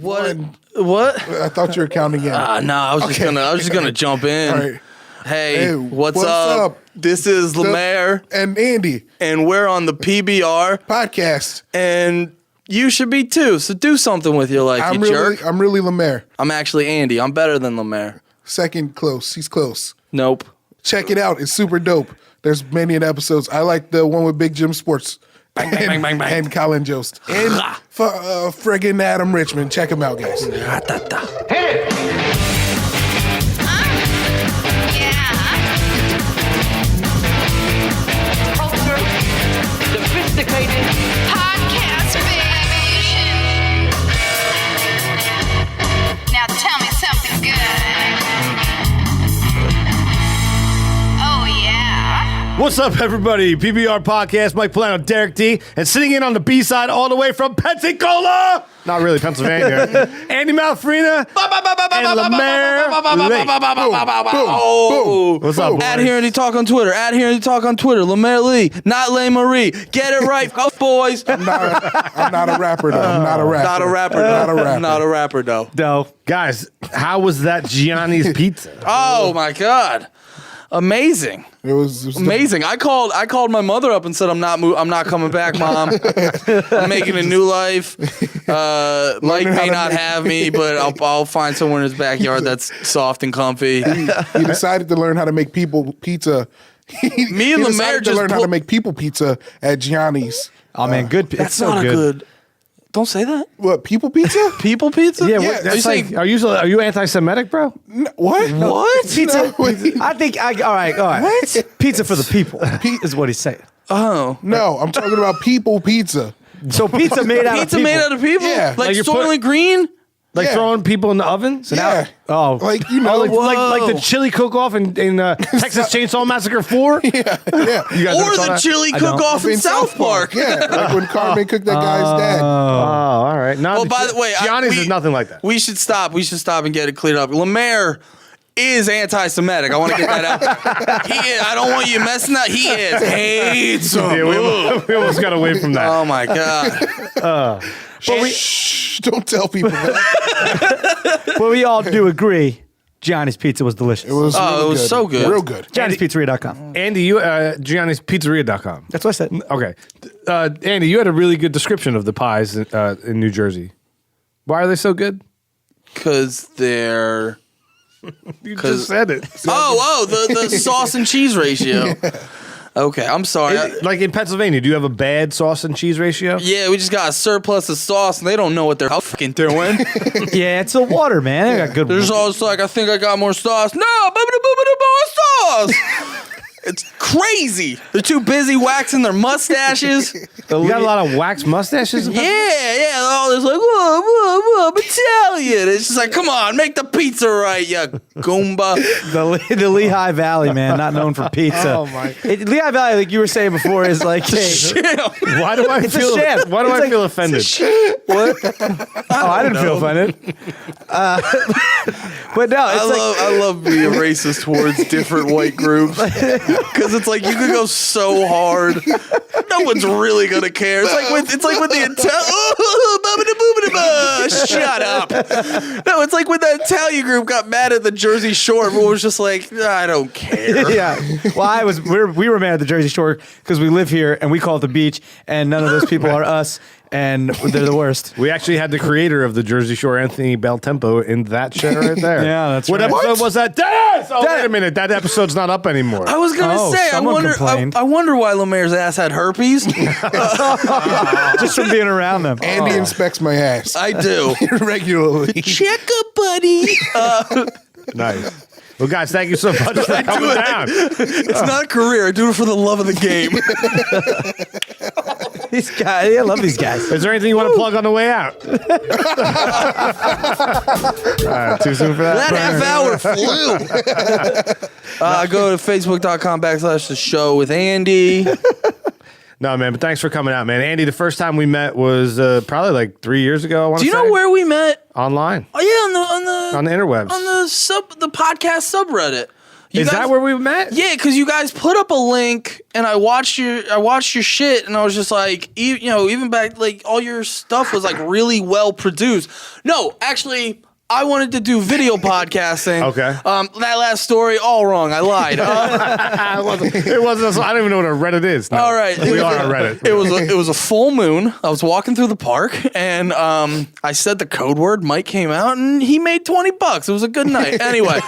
What? I thought you were counting in. No, I was just gonna jump in. All right. Hey, what's up? This is LeMaire and Andy, and we're on the PBR podcast, and you should be too. So do something with your life, jerk. I'm really LeMaire. I'm actually Andy. I'm better than LeMaire. Second close. He's close. Nope. Check it out. It's super dope. There's many episodes. I like the one with Big Jim Sports. Bang, bang, bang, bang, bang. And Colin Jost. And friggin' Adam Richmond. Check him out, guys. Hit it! Culture, sophisticated Podcast, baby. Now tell me something good. Oh, yeah. What's up, everybody? PBR Podcast, Mike Polano, Derek D, and sitting in on the B-side all the way from Pensacola, not really Pennsylvania, Andy Malafarina and LeMaire. What's up, boys? At Here and Talk on Twitter. At Here and Talk on Twitter. LeMaire Lee, not LeMarie. Get it right, go boys. I'm not a rapper, though. I'm not a rapper. Not a rapper. Not a rapper. Not a rapper, though. No. Guys, how was that Gianni's pizza? Oh, my God. Amazing. It was amazing. I called my mother up and said, I'm not coming back, Mom. I'm making a new life. Mike may not have me, but I'll find somewhere in his backyard that's soft and comfy. He decided to learn how to make people pizza. Me and LeMaire just learn how to make people pizza at Gianni's. Oh, man, good. That's so not good. Don't say that. What, people pizza? People pizza? Yeah, Yeah, that's like, are you anti-Semitic, bro? What? What? Pizza. No, I think. All right. What? Pizza for the people is what he's saying. Oh. No, I'm talking about people pizza. So pizza made out Pizza of people. made out of people? Yeah. Like you're Soylent Green? Like Yeah. throwing people in the oven? So Yeah. Oh, Like, you know. like the chili cook-off in Texas Chainsaw Massacre 4? yeah. You guys Or ever saw the that? chili I don't. cook-off in South Park? Yeah, like when Carmen cooked that guy's dad. Oh, all right. No, Oh, by the way, Gianni's is nothing like that. We should stop. We should stop and get it cleared up. LeMaire is anti-Semitic. I want to get that out. He is. I don't want you messing up. He is. Hates him. Yeah, we almost got away from that. Oh my God. Shh, don't tell people that. but we all do agree Gianni's pizza was delicious. It was Oh, it was so good. Real good. Gianni'sPizzeria.com. Andy, you Gianni'sPizzeria.com. That's what I said. Okay. Andy, you had a really good description of the pies in New Jersey. Why are they so good? Because they're. You just said it. The sauce and cheese ratio. Okay, I'm sorry. Like in Pennsylvania, do you have a bad sauce and cheese ratio? Yeah, we just got a surplus of sauce, and they don't know what they're fucking doing. Yeah, it's the water, man. They got good. There's always like, I think I got more sauce. No, more sauce. It's crazy. They're too busy waxing their mustaches. You got a lot of wax mustaches? Yeah. All this like, whoa, I'm Italian. It's just like, come on, make the pizza right, you goomba. The Lehigh Valley, man, not known for pizza. Oh, my. Lehigh Valley, like you were saying before, is like, hey, Why do I It's a feel? sham. Why do It's I like- feel offended? what? I didn't feel offended. But no, it's I love being racist towards different white groups because it's like you could go so hard, no one's really gonna care. It's like with the shut up. No, it's like when the Italian group got mad at the Jersey Shore. Everyone was just like, I don't care. yeah. Well, we were mad at the Jersey Shore because we live here and we call it the beach, and none of those people are us, and they're the worst. We actually had the creator of the Jersey Shore, Anthony Beltempo, in that show right there. Yeah, that's what right. episode was that? Dennis! Oh, wait a minute. That episode's not up anymore. I was gonna say, someone complained. I wonder why LeMaire's ass had herpes. Just from being around them. Andy inspects my ass I do. regularly. Check up, buddy. Nice. Well, guys, thank you so much for coming down. It's not a career. I do it for the love of the game. These guys, I love these guys. Is there anything you want to plug on the way out? Too soon for that? That half hour flew. Go to facebook.com/the show with Andy. No, man, but thanks for coming out, man. Andy, the first time we met was probably like 3 years ago, I want to Do say. you know where we met? Online. Oh yeah, on the On the interwebs. on the podcast subreddit. Is that where we met? Yeah, because you guys put up a link, and I watched your shit, and I was just like, even back, like, all your stuff was like really well produced. No, actually, I wanted to do video podcasting. Okay. That last story, all wrong. I lied. It wasn't. I don't even know what a Reddit is. No. All right. We are on Reddit. It was a full moon. I was walking through the park, and I said the code word. Mike came out, and he made $20. It was a good night. Anyway,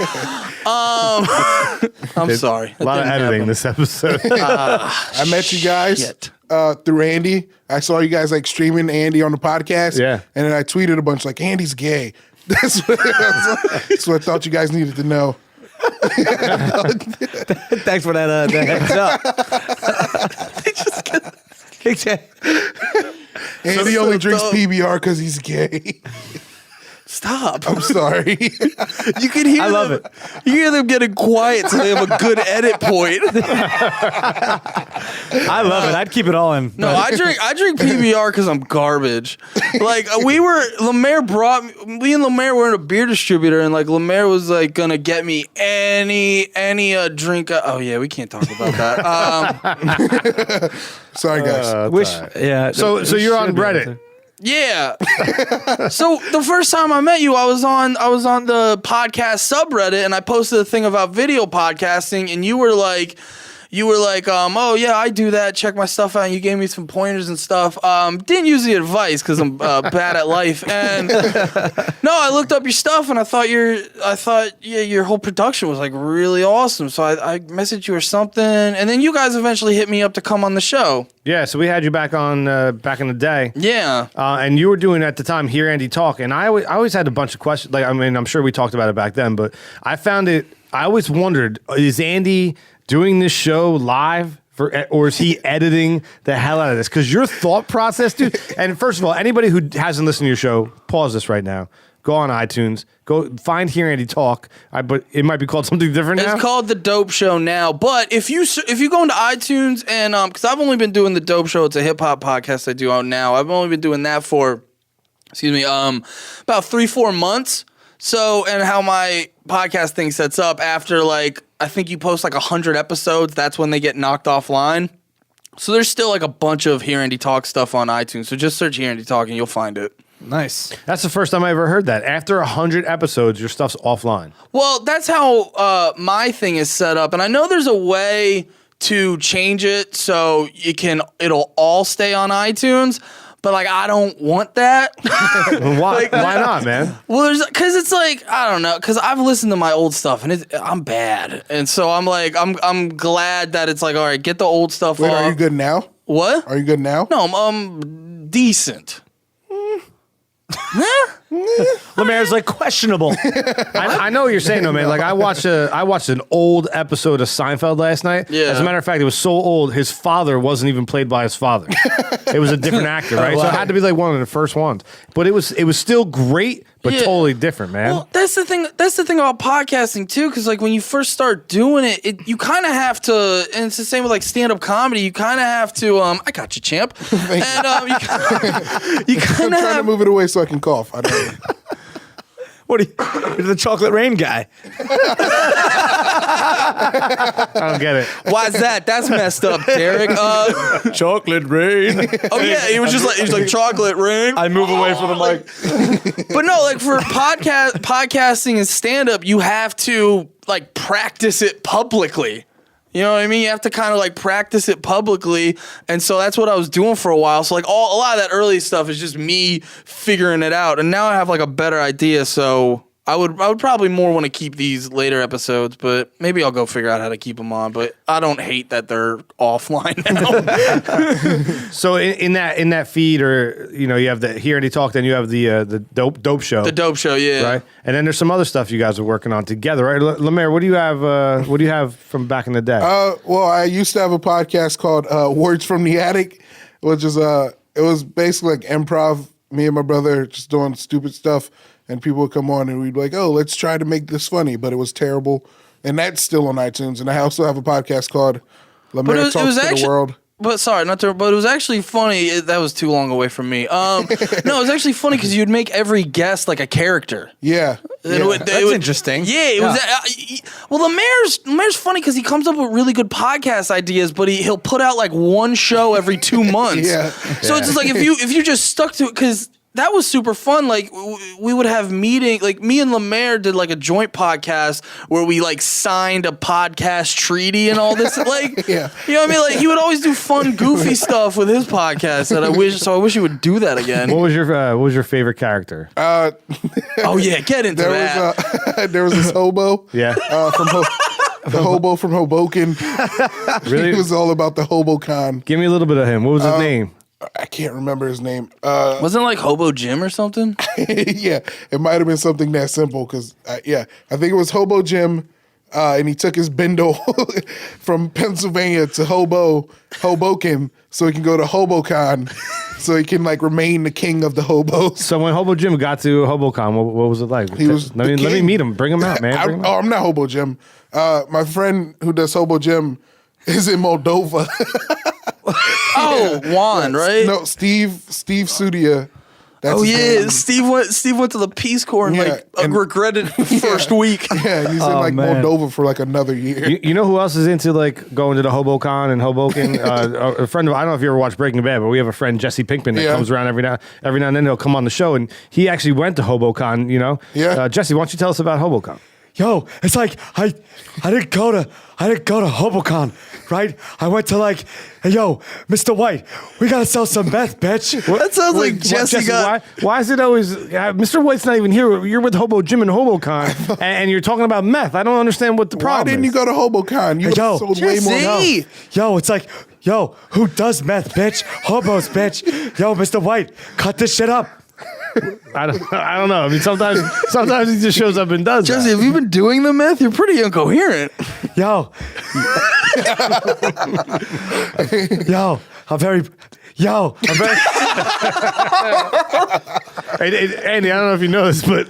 I'm sorry. A lot of editing this episode. I met you guys Shit. through Andy. I saw you guys like streaming Andy on the podcast. Yeah. And then I tweeted a bunch like, Andy's gay. That's what I thought you guys needed to know. Thanks for that heads up. Andy only drinks PBR because he's gay. Stop. I'm sorry. You can hear I love them, You hear them getting quiet so they have a good edit point. I love it. I'd keep it all in. No, I drink PBR because I'm garbage. Like LeMaire me and LeMaire were in a beer distributor, and like LeMaire was like gonna get me any drink. Oh yeah, we can't talk about that. Sorry, guys. Yeah. So you're on Reddit. Yeah. So the first time I met you, I was on the podcast subreddit, and I posted a thing about video podcasting, and you were like, oh yeah, I do that. Check my stuff out. And you gave me some pointers and stuff. Didn't use the advice because I'm bad at life. And no, I looked up your stuff, and I thought your whole production was like really awesome. So I messaged you or something, and then you guys eventually hit me up to come on the show. Yeah, so we had you back on back in the day. Yeah. And you were doing at the time Hear Andy Talk, and I always had a bunch of questions. Like, I mean, I'm sure we talked about it back then, but I always wondered, is Andy doing this show live or is he editing the hell out of this? Because your thought process, dude. And first of all, anybody who hasn't listened to your show, pause this right now. Go on iTunes. Go find Hear Andy Talk. But it might be called something different now. It's called The Dope Show now. But if you go into iTunes and because I've only been doing The Dope Show, it's a hip hop podcast I do out now. I've only been doing that for, about 3-4 months. So, and how my podcast thing sets up after like I think you post like 100 episodes. That's when they get knocked offline. So there's still like a bunch of Hear Andy Talk stuff on iTunes. So just search Hear Andy Talk and you'll find it. Nice. That's the first time I ever heard that. After 100 episodes, your stuff's offline. Well, that's how my thing is set up, and I know there's a way to change it so it'll all stay on iTunes. But like I don't want that. Why? Why not, man? Well, because it's like I don't know. Because I've listened to my old stuff and I'm bad, and so I'm like I'm glad that it's like all right, get the old stuff Wait, off. are you good now? What? Are you good now? No, I'm decent. LeMaire's like questionable. I know what you're saying, though, man. Like I watched an old episode of Seinfeld last night. Yeah. As a matter of fact, it was so old, his father wasn't even played by his father. It was a different actor, right? So it had to be like one of the first ones. But it was still great, but totally different, man. Well, that's the thing. That's the thing about podcasting too, because like when you first start doing it, you kind of have to, and it's the same with like stand-up comedy. You kind of have to. I got you, champ. And you I'm kind of trying to move it away so I can cough. I don't know. What are you? You're the chocolate rain guy. I don't get it. Why's that? That's messed up, Derek. Chocolate rain. Oh yeah, he was like chocolate ring. I move away from the mic. But no, like for podcasting and stand-up, you have to like practice it publicly. You know what I mean? You have to kind of like practice it publicly. And so that's what I was doing for a while. So like a lot of that early stuff is just me figuring it out. And now I have like a better idea. So I would probably more want to keep these later episodes, but maybe I'll go figure out how to keep them on. But I don't hate that they're offline now. So in that feed, or you know, you have the Hear Andy Talk, then you have the dope show. The Dope Show, yeah. Right, and then there's some other stuff you guys are working on together, right? LeMaire, what do you have? What do you have from back in the day? Well, I used to have a podcast called Words from the Attic, which is it was basically like improv. Me and my brother just doing stupid stuff. And people would come on and we'd be like, oh, let's try to make this funny. But it was terrible. And that's still on iTunes. And I also have a podcast called LeMaire Talks to the World. but sorry, not to, but it was actually funny. That was too long away from me. No, it was actually funny because you'd make every guest like a character. Yeah. That's interesting. Yeah, it was. Well, LeMaire's funny because he comes up with really good podcast ideas, but he'll put out like one show every 2 months. Yeah. So it's just like if you just stuck to it, because that was super fun. Like we would have meeting, like me and LeMaire did like a joint podcast where we like signed a podcast treaty and all this. Like, Yeah. you know what I mean? Like he would always do fun, goofy stuff with his podcast. And I wish he would do that again. What was your favorite character? Oh yeah, get into that. There was this hobo. Yeah. The hobo from Hoboken. Really? He was all about the HoboCon. Give me a little bit of him. What was his name? I can't remember his name. Wasn't it like Hobo Jim or something? Yeah, it might have been something that simple because, I think it was Hobo Jim, and he took his bindle from Pennsylvania to Hoboken, so he can go to HoboCon, so he can like remain the king of the hobos. So when Hobo Jim got to HoboCon, what was it like? He was Let me king. meet him. Bring him out, man. Bring him out. I'm not Hobo Jim. My friend who does Hobo Jim is in Moldova. Oh, Juan, right? No, Steve Sudia. That's Oh his yeah, name. Steve went to the Peace Corps and Yeah, and- regretted first week. Yeah, he's in like man. Moldova for like another year. You know who else is into like going to the HoboCon and Hoboken? A friend of I don't know if you ever watched Breaking Bad, but we have a friend Jesse Pinkman that Yeah. comes around every now and then. He'll come on the show, and he actually went to HoboCon. You know, Yeah. Jesse, why don't you tell us about HoboCon? Yo, it's like I didn't go to HoboCon, right? I went to like, hey, yo, Mr. White, we gotta sell some meth, bitch. That sounds like Jesse got. Why is it always Mr. White's not even here? You're with Hobo Jim and HoboCon, and you're talking about meth. I don't understand what the Why problem didn't you is. go to HoboCon? You Hey, yo, sold way more. Jesse! Yo, it's like, yo, who does meth, bitch? Hobos, bitch. Yo, Mr. White, cut this shit up. I don't know. I mean, sometimes he just shows up and does Jesse, that. have you been doing the meth? You're pretty incoherent. Yo. I'm very. Hey, Andy, I don't know if you know this, but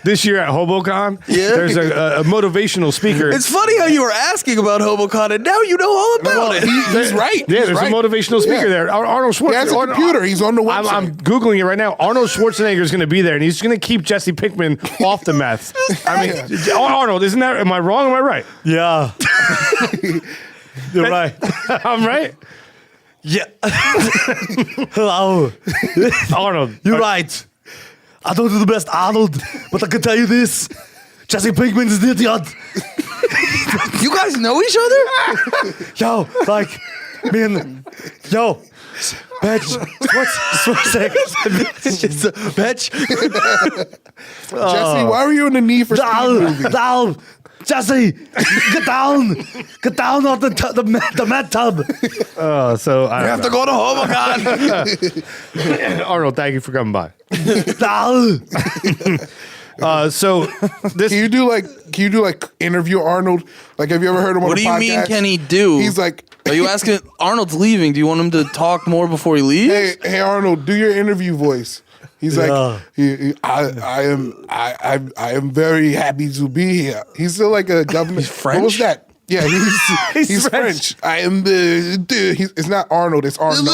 this year at HoboCon, Yeah. there's a motivational speaker. It's funny how you were asking about HoboCon and now you know all about it. He's right. Yeah, He's there's right. a motivational speaker Yeah. there. Arnold Schwarzenegger. He has a computer. He's on the website. I'm Googling it right now. Arnold Schwarzenegger is going to be there, and he's going to keep Jesse Pinkman off the meth. I mean, Arnold, isn't that, am I wrong or am I right? Yeah. You're right. I'm right? Yeah. Hello. Arnold. You're right. I don't do the best Arnold, but I can tell you this. Jesse Pinkman is an idiot. You guys know each other? Yo, like, me and, yo, bitch, it's a bitch. Jesse, why were you in the Need for Speed movie? Down, Jesse, get down off the mat tub. So I You have to go to HoboCon. Arnold, thank you for coming by. Down. So this Can you do like interview Arnold? Like, have you ever heard him on What a do you podcast? mean can he do? He's like, Are you asking? Arnold's leaving. Do you want him to talk more before he leaves? hey Arnold, do your interview voice. He's Yeah. like, I am very happy to be here. He's still like a government. He's French? What was that? Yeah, he's French. I am the dude. It's not Arnold. It's Arnold.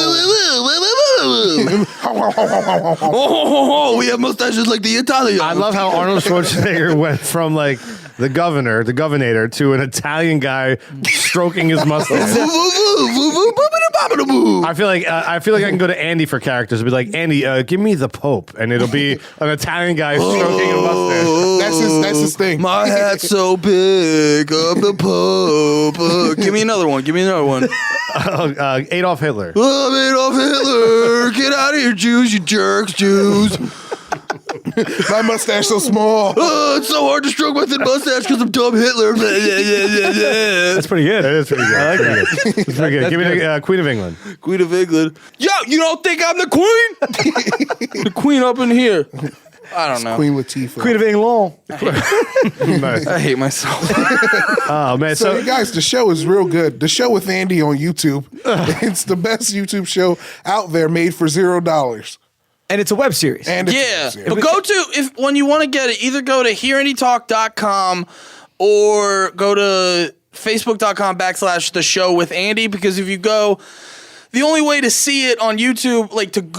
Oh, we have mustaches like the Italians. I love how Arnold Schwarzenegger went from like the governor to an Italian guy stroking his mustache. I feel like I can go to Andy for characters and be like, Andy, give me the Pope, and it'll be an Italian guy stroking a mustache. That's his thing. My hat's so big, I'm the Pope. Give me another one. Adolf Hitler. Oh, Adolf Hitler, get out of here, Jews, you jerks, Jews. My mustache so small. Oh, it's so hard to stroke my thin mustache because I'm dumb Hitler. Yeah. That's pretty good. That is pretty good. I like that. It's pretty good. Give me the Queen of England. Queen of England. Yo, you don't think I'm the queen? The queen up in here. I don't know. Queen Latifah. Queen of England. Nice. I hate myself. Oh man. So, you guys, the show is real good. The show with Andy on YouTube. It's the best YouTube show out there, made for $0. And it's a web series. And it's Yeah, easier. but go to when you want to get it, either go to hearandytalk.com or go to facebook.com/the show with Andy, because if you go the only way to see it on YouTube,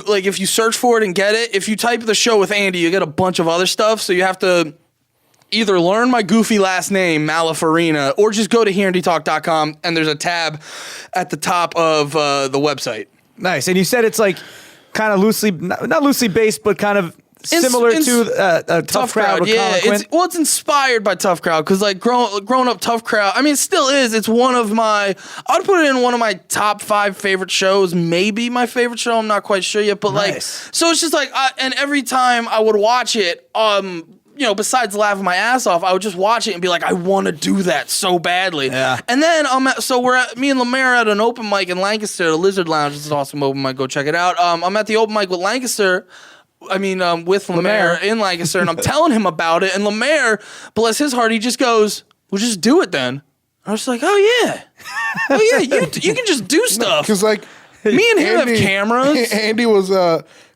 like if you search for it and get it, if you type the show with Andy, you get a bunch of other stuff. So you have to either learn my goofy last name, Malafarina, or just go to hereandytalk.com and there's a tab at the top of the website. Nice. And you said it's like kind of loosely, not loosely based, but kind of similar to a Tough Crowd. With Yeah, Colin Quinn. it's inspired by Tough Crowd because like growing up Tough Crowd. I mean, it still is. It's one of my. I would put it in one of my top 5 favorite shows. Maybe my favorite show. I'm not quite sure yet. But like, so it's just like, and every time I would watch it, besides laughing my ass off, I would just watch it and be like, I want to do that so badly. Yeah. And then me and LeMaire at an open mic in Lancaster, the Lizard Lounge. It's an awesome open mic. Go check it out. I'm at the open mic with Lancaster. With LeMaire in Lancaster, and I'm telling him about it, and LeMaire, bless his heart, he just goes, "Well, just do it then." I was like, "Oh yeah, you can just do stuff." Because like me and him have cameras. Andy was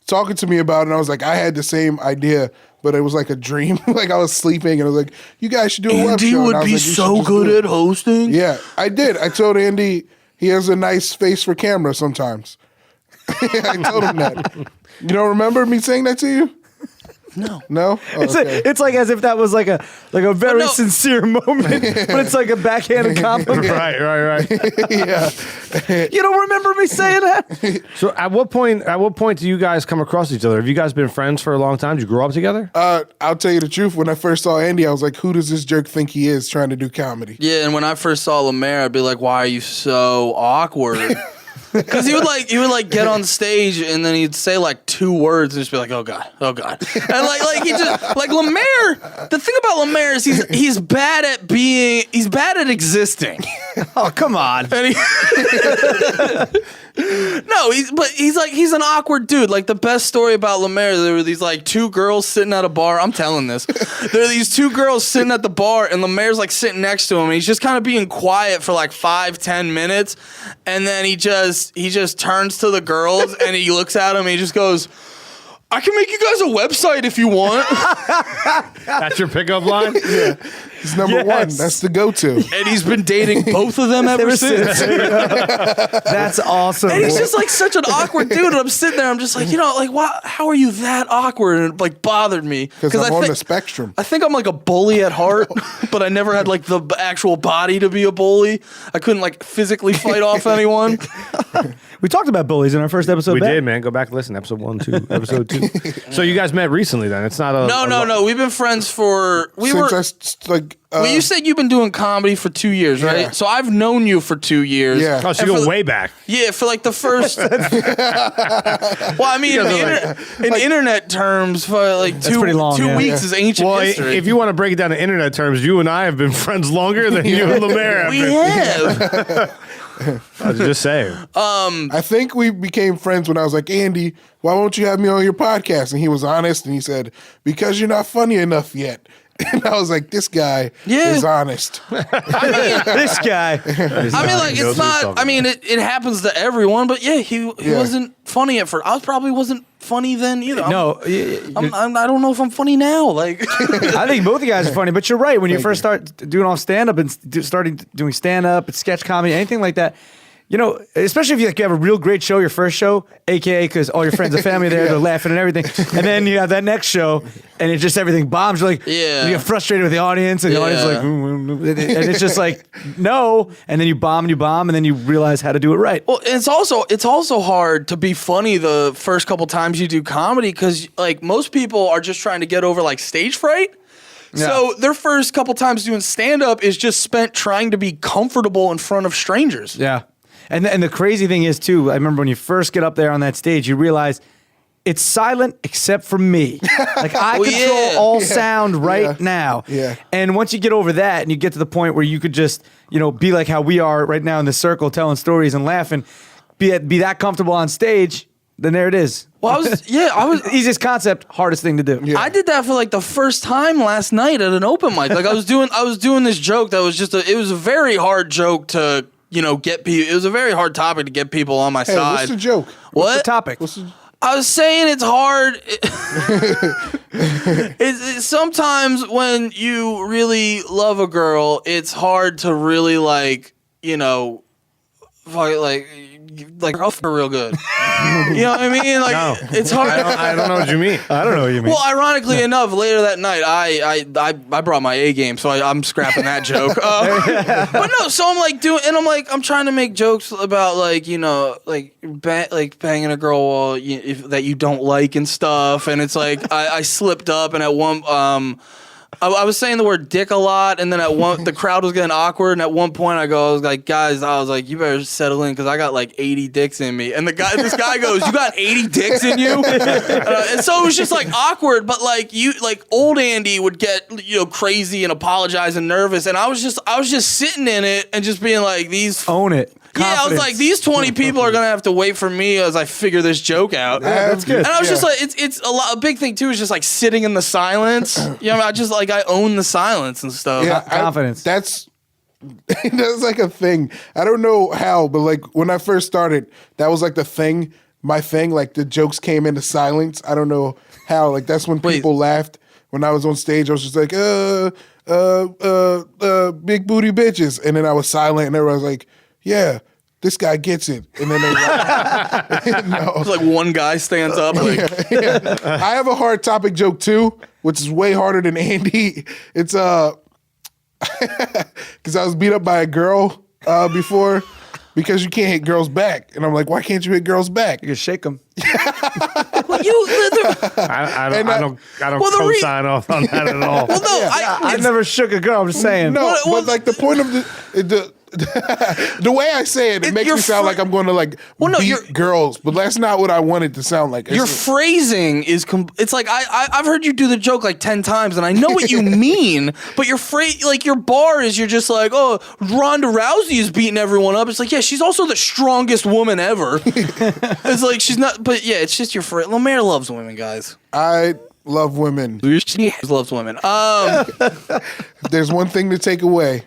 talking to me about it, and I was like, I had the same idea, but it was like a dream. Like I was sleeping, and I was like, "You guys should do a web show." Andy would and I was be like, "You should so just good do it." at hosting. Yeah, I did. I told Andy he has a nice face for camera sometimes. I told him that. You don't remember me saying that to you? No. No? Oh, okay. It's like as if that was like a very no. sincere moment, but it's like a backhanded compliment. Right. Yeah. You don't remember me saying that? So at what point do you guys come across each other? Have you guys been friends for a long time? Did you grow up together? I'll tell you the truth. When I first saw Andy, I was like, who does this jerk think he is trying to do comedy? Yeah, and when I first saw LeMaire, I'd be like, "Why are you so awkward?" Because he would get on stage and then he'd say like 2 words and just be like, "Oh God," and like he just like LeMaire. The thing about LeMaire is he's bad at existing. Oh, come on. And he's an awkward dude. Like the best story about LeMaire, there were these like 2 girls sitting at a bar. I'm telling this. There are these 2 girls sitting at the bar, and LeMaire's like sitting next to him, and he's just kind of being quiet for like 5-10 minutes, and then he just turns to the girls and he looks at them and he just goes, "I can make you guys a website if you want." That's your pickup line? Yeah. He's number 1. That's the go-to. And he's been dating both of them ever since. That's awesome. And he's just like such an awkward dude. And I'm sitting there, I'm just like, how are you that awkward? And it like bothered me. Because I'm on the spectrum. I think I'm like a bully at heart, but I never had like the actual body to be a bully. I couldn't like physically fight off anyone. We talked about bullies in our first episode. We did, man. Go back and listen. Episode 1, 2, episode 2. So you guys met recently then? It's not a... No. We've been friends for... Well, you said you've been doing comedy for 2 years, right? Yeah. So I've known you for 2 years. Yeah. Oh, so you go way back. Yeah, for like the first... well, I mean, in internet terms, for like two weeks is ancient history. If you want to break it down to internet terms, you and I have been friends longer than you and LeMaire have we been. have. I was just saying. I think we became friends when I was like, "Andy, why won't you have me on your podcast?" And he was honest, and he said, "Because you're not funny enough yet." And I was like, "This guy is honest." This guy. I mean, like, it's not... I mean, it happens to everyone, but yeah, he wasn't funny at first. I probably wasn't funny then either. I don't know if I'm funny now. Like, I think both of you guys are funny, but you're right. When you first start doing all stand-up and starting doing stand-up and sketch comedy, anything like that, especially if you have a real great show, your first show, aka because all your friends and family there, they're laughing and everything, and then you have that next show, and it's just everything bombs. You're like, you get frustrated with the audience, and the audience is like, and it's just like, no, and then you bomb, and then you realize how to do it right. Well, it's also hard to be funny the first couple times you do comedy because like most people are just trying to get over like stage fright. Yeah. So their first couple times doing stand-up is just spent trying to be comfortable in front of strangers. Yeah. And the crazy thing is, too, I remember when you first get up there on that stage, you realize it's silent except for me. Like, I control all sound right now. Yeah. And once you get over that and you get to the point where you could just, be like how we are right now in this circle, telling stories and laughing, be that comfortable on stage, then there it is. Well, I was easiest concept, hardest thing to do. Yeah. I did that for like the first time last night at an open mic. Like I was doing this joke that was just it was a very hard joke to get people. It was a very hard topic to get people on my side. What's the joke? What's the topic? I was saying it's hard. It's sometimes when you really love a girl, it's hard to really like rough her real good. You know what I mean? Like No. it's hard. I don't know what you mean. I don't know what you mean. Well, ironically enough, later that night, I brought my A game, so I'm scrapping that joke. But no, so I'm like I'm trying to make jokes about like banging a girl while that you don't like and stuff, and it's like I slipped up, and at one I was saying the word dick a lot, and then the crowd was getting awkward, and at one point I was like, guys, you better settle in because I got like 80 dicks in me. And this guy goes, you got 80 dicks in you? And so it was just like awkward, but like old Andy would get crazy and apologize and nervous, and I was just sitting in it and just being like, own it. Yeah, I was like, these 20 people are gonna have to wait for me as I figure this joke out. Yeah, that's good. And I was just like, it's a big thing too. Is just like sitting in the silence. I own the silence and stuff. Yeah, Confidence. That's like a thing. I don't know how, but like when I first started, that was like the thing. My thing, like the jokes came into silence. I don't know how. Like that's when people laughed. When I was on stage, I was just like, big booty bitches, and then I was silent, and everyone was like, yeah, this guy gets it. And then they It's like one guy stands up. Like, I have a hard topic joke too, which is way harder than Andy. It's because I was beat up by a girl before because you can't hit girls back. And I'm like, why can't you hit girls back? You can shake them. I don't co-sign off on that at all. Well, no, I never shook a girl. I'm just saying. No, but like the point of the way I say it makes me sound like I'm going to like beat girls, but that's not what I want it to sound like. Your phrasing is it's like I've heard you do the joke like 10 times and I know what you mean, but your phrase, like your bar is, you're just like, oh, Ronda Rousey is beating everyone up. It's like, yeah, she's also the strongest woman ever. It's like she's not, but yeah, it's just your phrase. LeMaire loves women, guys. I love women. She loves women. There's one thing to take away.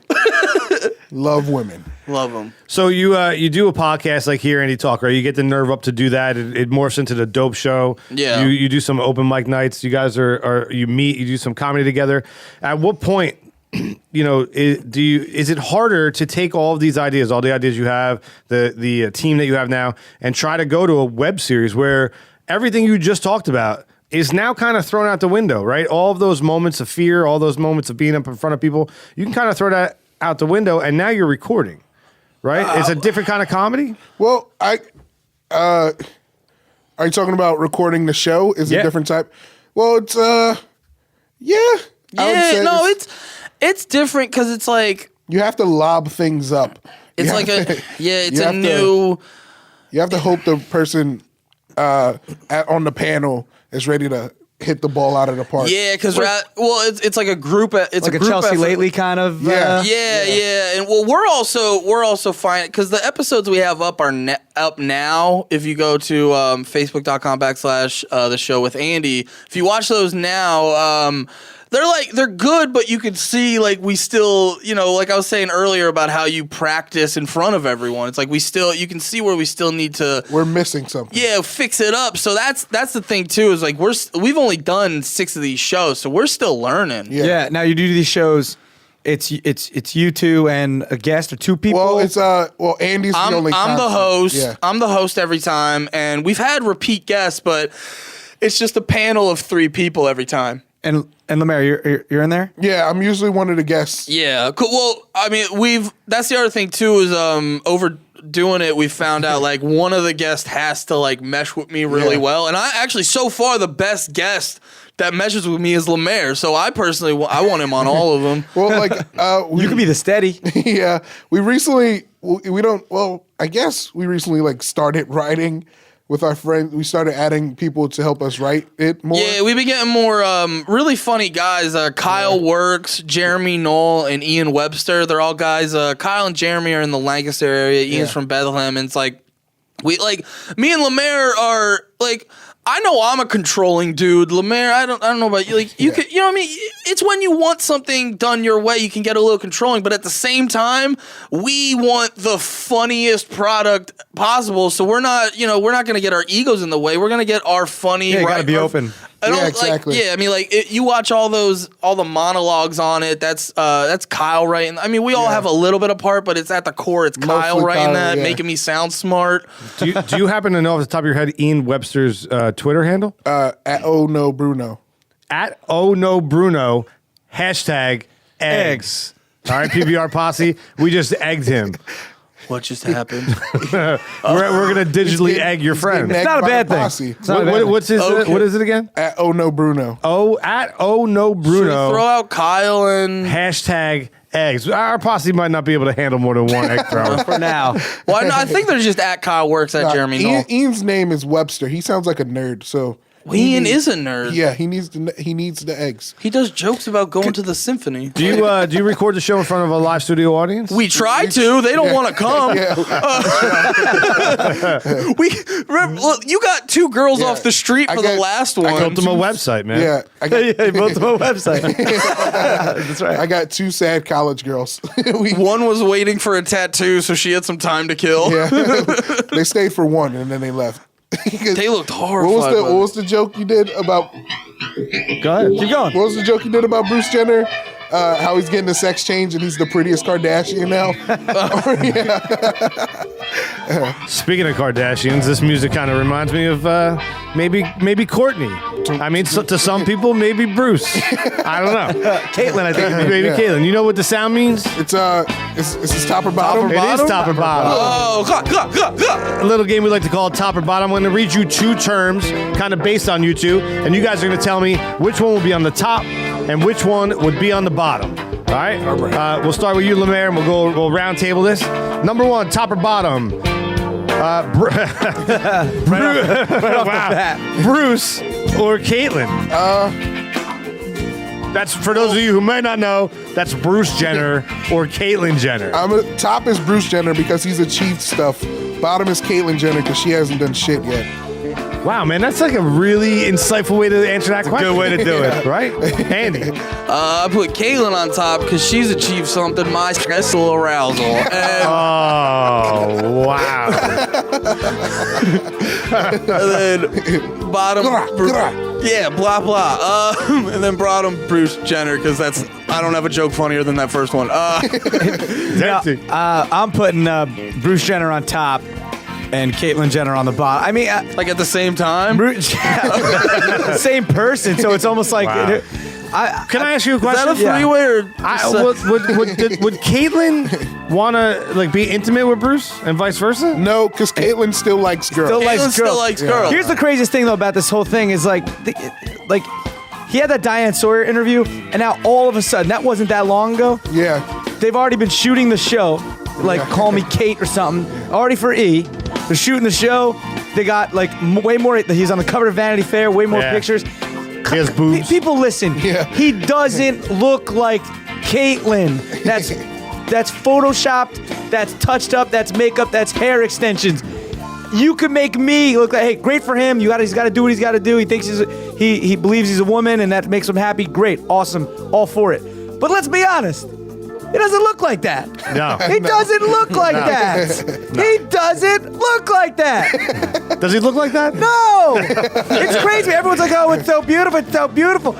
Love women. Love them. So you do a podcast like Here Andy Talk, right? You get the nerve up to do that. It morphs into the dope show. Yeah. You do some open mic nights. You guys you meet. You do some comedy together. At what point, is it harder to take all of these ideas, all the ideas you have, the team that you have now, and try to go to a web series where everything you just talked about is now kind of thrown out the window, right? All of those moments of fear, all those moments of being up in front of people, you can kind of throw that out the window, and now you're recording, right? It's a different kind of comedy. Well, are you talking about recording the show? Is it a different type? Well, it's yeah. It's different because it's like you have to lob things up. It's a new. You have to hope the person on the panel is ready to hit the ball out of the park. Yeah, because it's like a group. It's like a Chelsea effort. Lately kind of. Yeah. And well, we're also fine because the episodes we have up are up now. If you go to facebook.com/ the show with Andy, if you watch those now, they're good, but you could see like we still, like I was saying earlier about how you practice in front of everyone. It's like you can see where we still need to. We're missing something. Yeah, fix it up. So that's the thing too. Is like we've only done 6 of these shows, so we're still learning. Yeah. Now you do these shows. It's you two and a guest or 2 people. Well, it's Andy's the only. I'm the host. Yeah. I'm the host every time, and we've had repeat guests, but it's just a panel of 3 people every time. And LeMaire, you're in there? Yeah, I'm usually one of the guests. Yeah, cool. Well, I mean, that's the other thing too is overdoing it. We found out like one of the guests has to like mesh with me really well, and I actually so far the best guest that meshes with me is LeMaire. So I personally I want him on all of them. Well, like you could be the steady. Yeah, I guess we recently like started writing. With our friends, we started adding people to help us write it more. Yeah, we've been getting more really funny guys. Kyle Works, Jeremy Knoll, and Ian Webster. They're all guys. Kyle and Jeremy are in the Lancaster area. Ian's from Bethlehem, and it's like me and LeMaire are like. I know I'm a controlling dude. LeMaire, I don't know about you. Like you could, what I mean? It's when you want something done your way, you can get a little controlling, but at the same time, we want the funniest product possible. So we're not going to get our egos in the way. We're going to get our funny. Yeah, gotta be open. I don't Yeah, exactly. like. Yeah, I mean, like you watch all the monologues on it. That's Kyle writing. I mean, we all have a little bit of part, but it's at the core. It's Kyle Mostly writing Kyle, that, yeah. making me sound smart. Do you happen to know off the top of your head Ian Webster's Twitter handle? At Oh No Bruno. At Oh No Bruno, hashtag eggs. All right, PBR posse, we just egged him. What just happened? We're gonna digitally egg your friend. It's not a bad thing. It's not a bad thing. What's his? Okay. What is it again? At Oh No Bruno. At Oh No Should we Bruno, throw out Kyle and. hashtag eggs. Our posse might not be able to handle more than one egg thrower. For now. Well, I think they're just at Kyle works at Jeremy Knoll. Ian's name is Webster. He sounds like a nerd, so Ian is a nerd. yeah, he needs the eggs. He does jokes about going to the symphony. Do you record the show in front of a live studio audience? We try to. They don't want to come. Remember, look, you got 2 girls off the street I for the got- last I one. Built them a website, man. Yeah, I got, They built them a website. That's right. I got 2 sad college girls. One was waiting for a tattoo, so she had some time to kill. Yeah, they stayed for 1 and then they left. They looked horrified. What was the joke you did about? Go ahead. Keep going. What was the joke you did about Bruce Jenner? How he's getting a sex change and he's the prettiest Kardashian now. Speaking of Kardashians, this music kind of reminds me of maybe Courtney. I mean, to some people, maybe Bruce. I don't know. Caitlyn, I think. Maybe Yeah. Caitlyn. You know what the sound means? It's this top or bottom? It is top or bottom. Oh, A little game we like to call top or bottom. I'm going to read you 2 terms, kind of based on you 2, and you guys are going to tell me which one will be on the top and which one would be on the bottom. All right? We'll start with you, LeMaire, and we'll round table this. Number 1, top or bottom. Bruce or Caitlyn? That's for those of you who might not know. That's Bruce Jenner or Caitlyn Jenner. Top is Bruce Jenner because he's achieved stuff. Bottom is Caitlyn Jenner because she hasn't done shit yet. Wow, man, that's like a really insightful way to answer that question. good way to do it. right, Andy? I put Caitlyn on top because she's achieved something. My stressful arousal. And, Oh, wow. and then bottom. Yeah, blah blah. And then bottom Bruce Jenner because I don't have a joke funnier than that first one. Empty. I'm putting Bruce Jenner on top and Caitlyn Jenner on the bottom. I mean, like at the same time. same person, so it's almost like. Wow. Can I ask you a Is that question? a three-way or? Would Caitlyn want to be intimate with Bruce and vice versa? No, because Caitlyn still likes girls. Still likes Caitlyn still girls. likes girls. Here's the craziest thing though about this whole thing is like he had that Diane Sawyer interview, and now all of a sudden that wasn't that long ago. Yeah. They've already been shooting the show, like Call Me Kate or something, already for E. They're shooting the show. They got like way more. He's on the cover of Vanity Fair. Way more Yeah. pictures. He has boobs. People listen. Yeah. He doesn't look like Caitlyn. That's photoshopped. That's touched up. That's makeup. That's hair extensions. You could make me look like, hey, great for him. He's got to do what he's got to do. He thinks he believes he's a woman, and that makes him happy. Great, awesome, all for it. But let's be honest. He doesn't look like that. No. He doesn't look like that. He doesn't look like that. Does he look like that? No. It's crazy. Everyone's like, oh, it's so beautiful. It's so beautiful.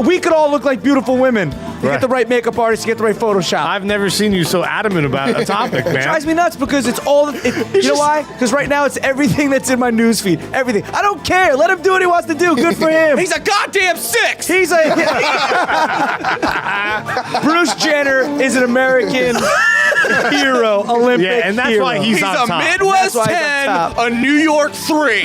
We could all look like beautiful women. You get the right makeup artist, you get the right Photoshop. I've never seen you so adamant about a topic, It man. drives me nuts because it's all. You know why? Because right now it's everything that's in my newsfeed. Everything. I don't care. Let him do what he wants to do. Good for him. He's a goddamn 6. He's a. Bruce Jenner is an American hero, Olympic Yeah, and that's hero. why he's He's on a top. Midwest That's why he's 10, on top. a New York 3.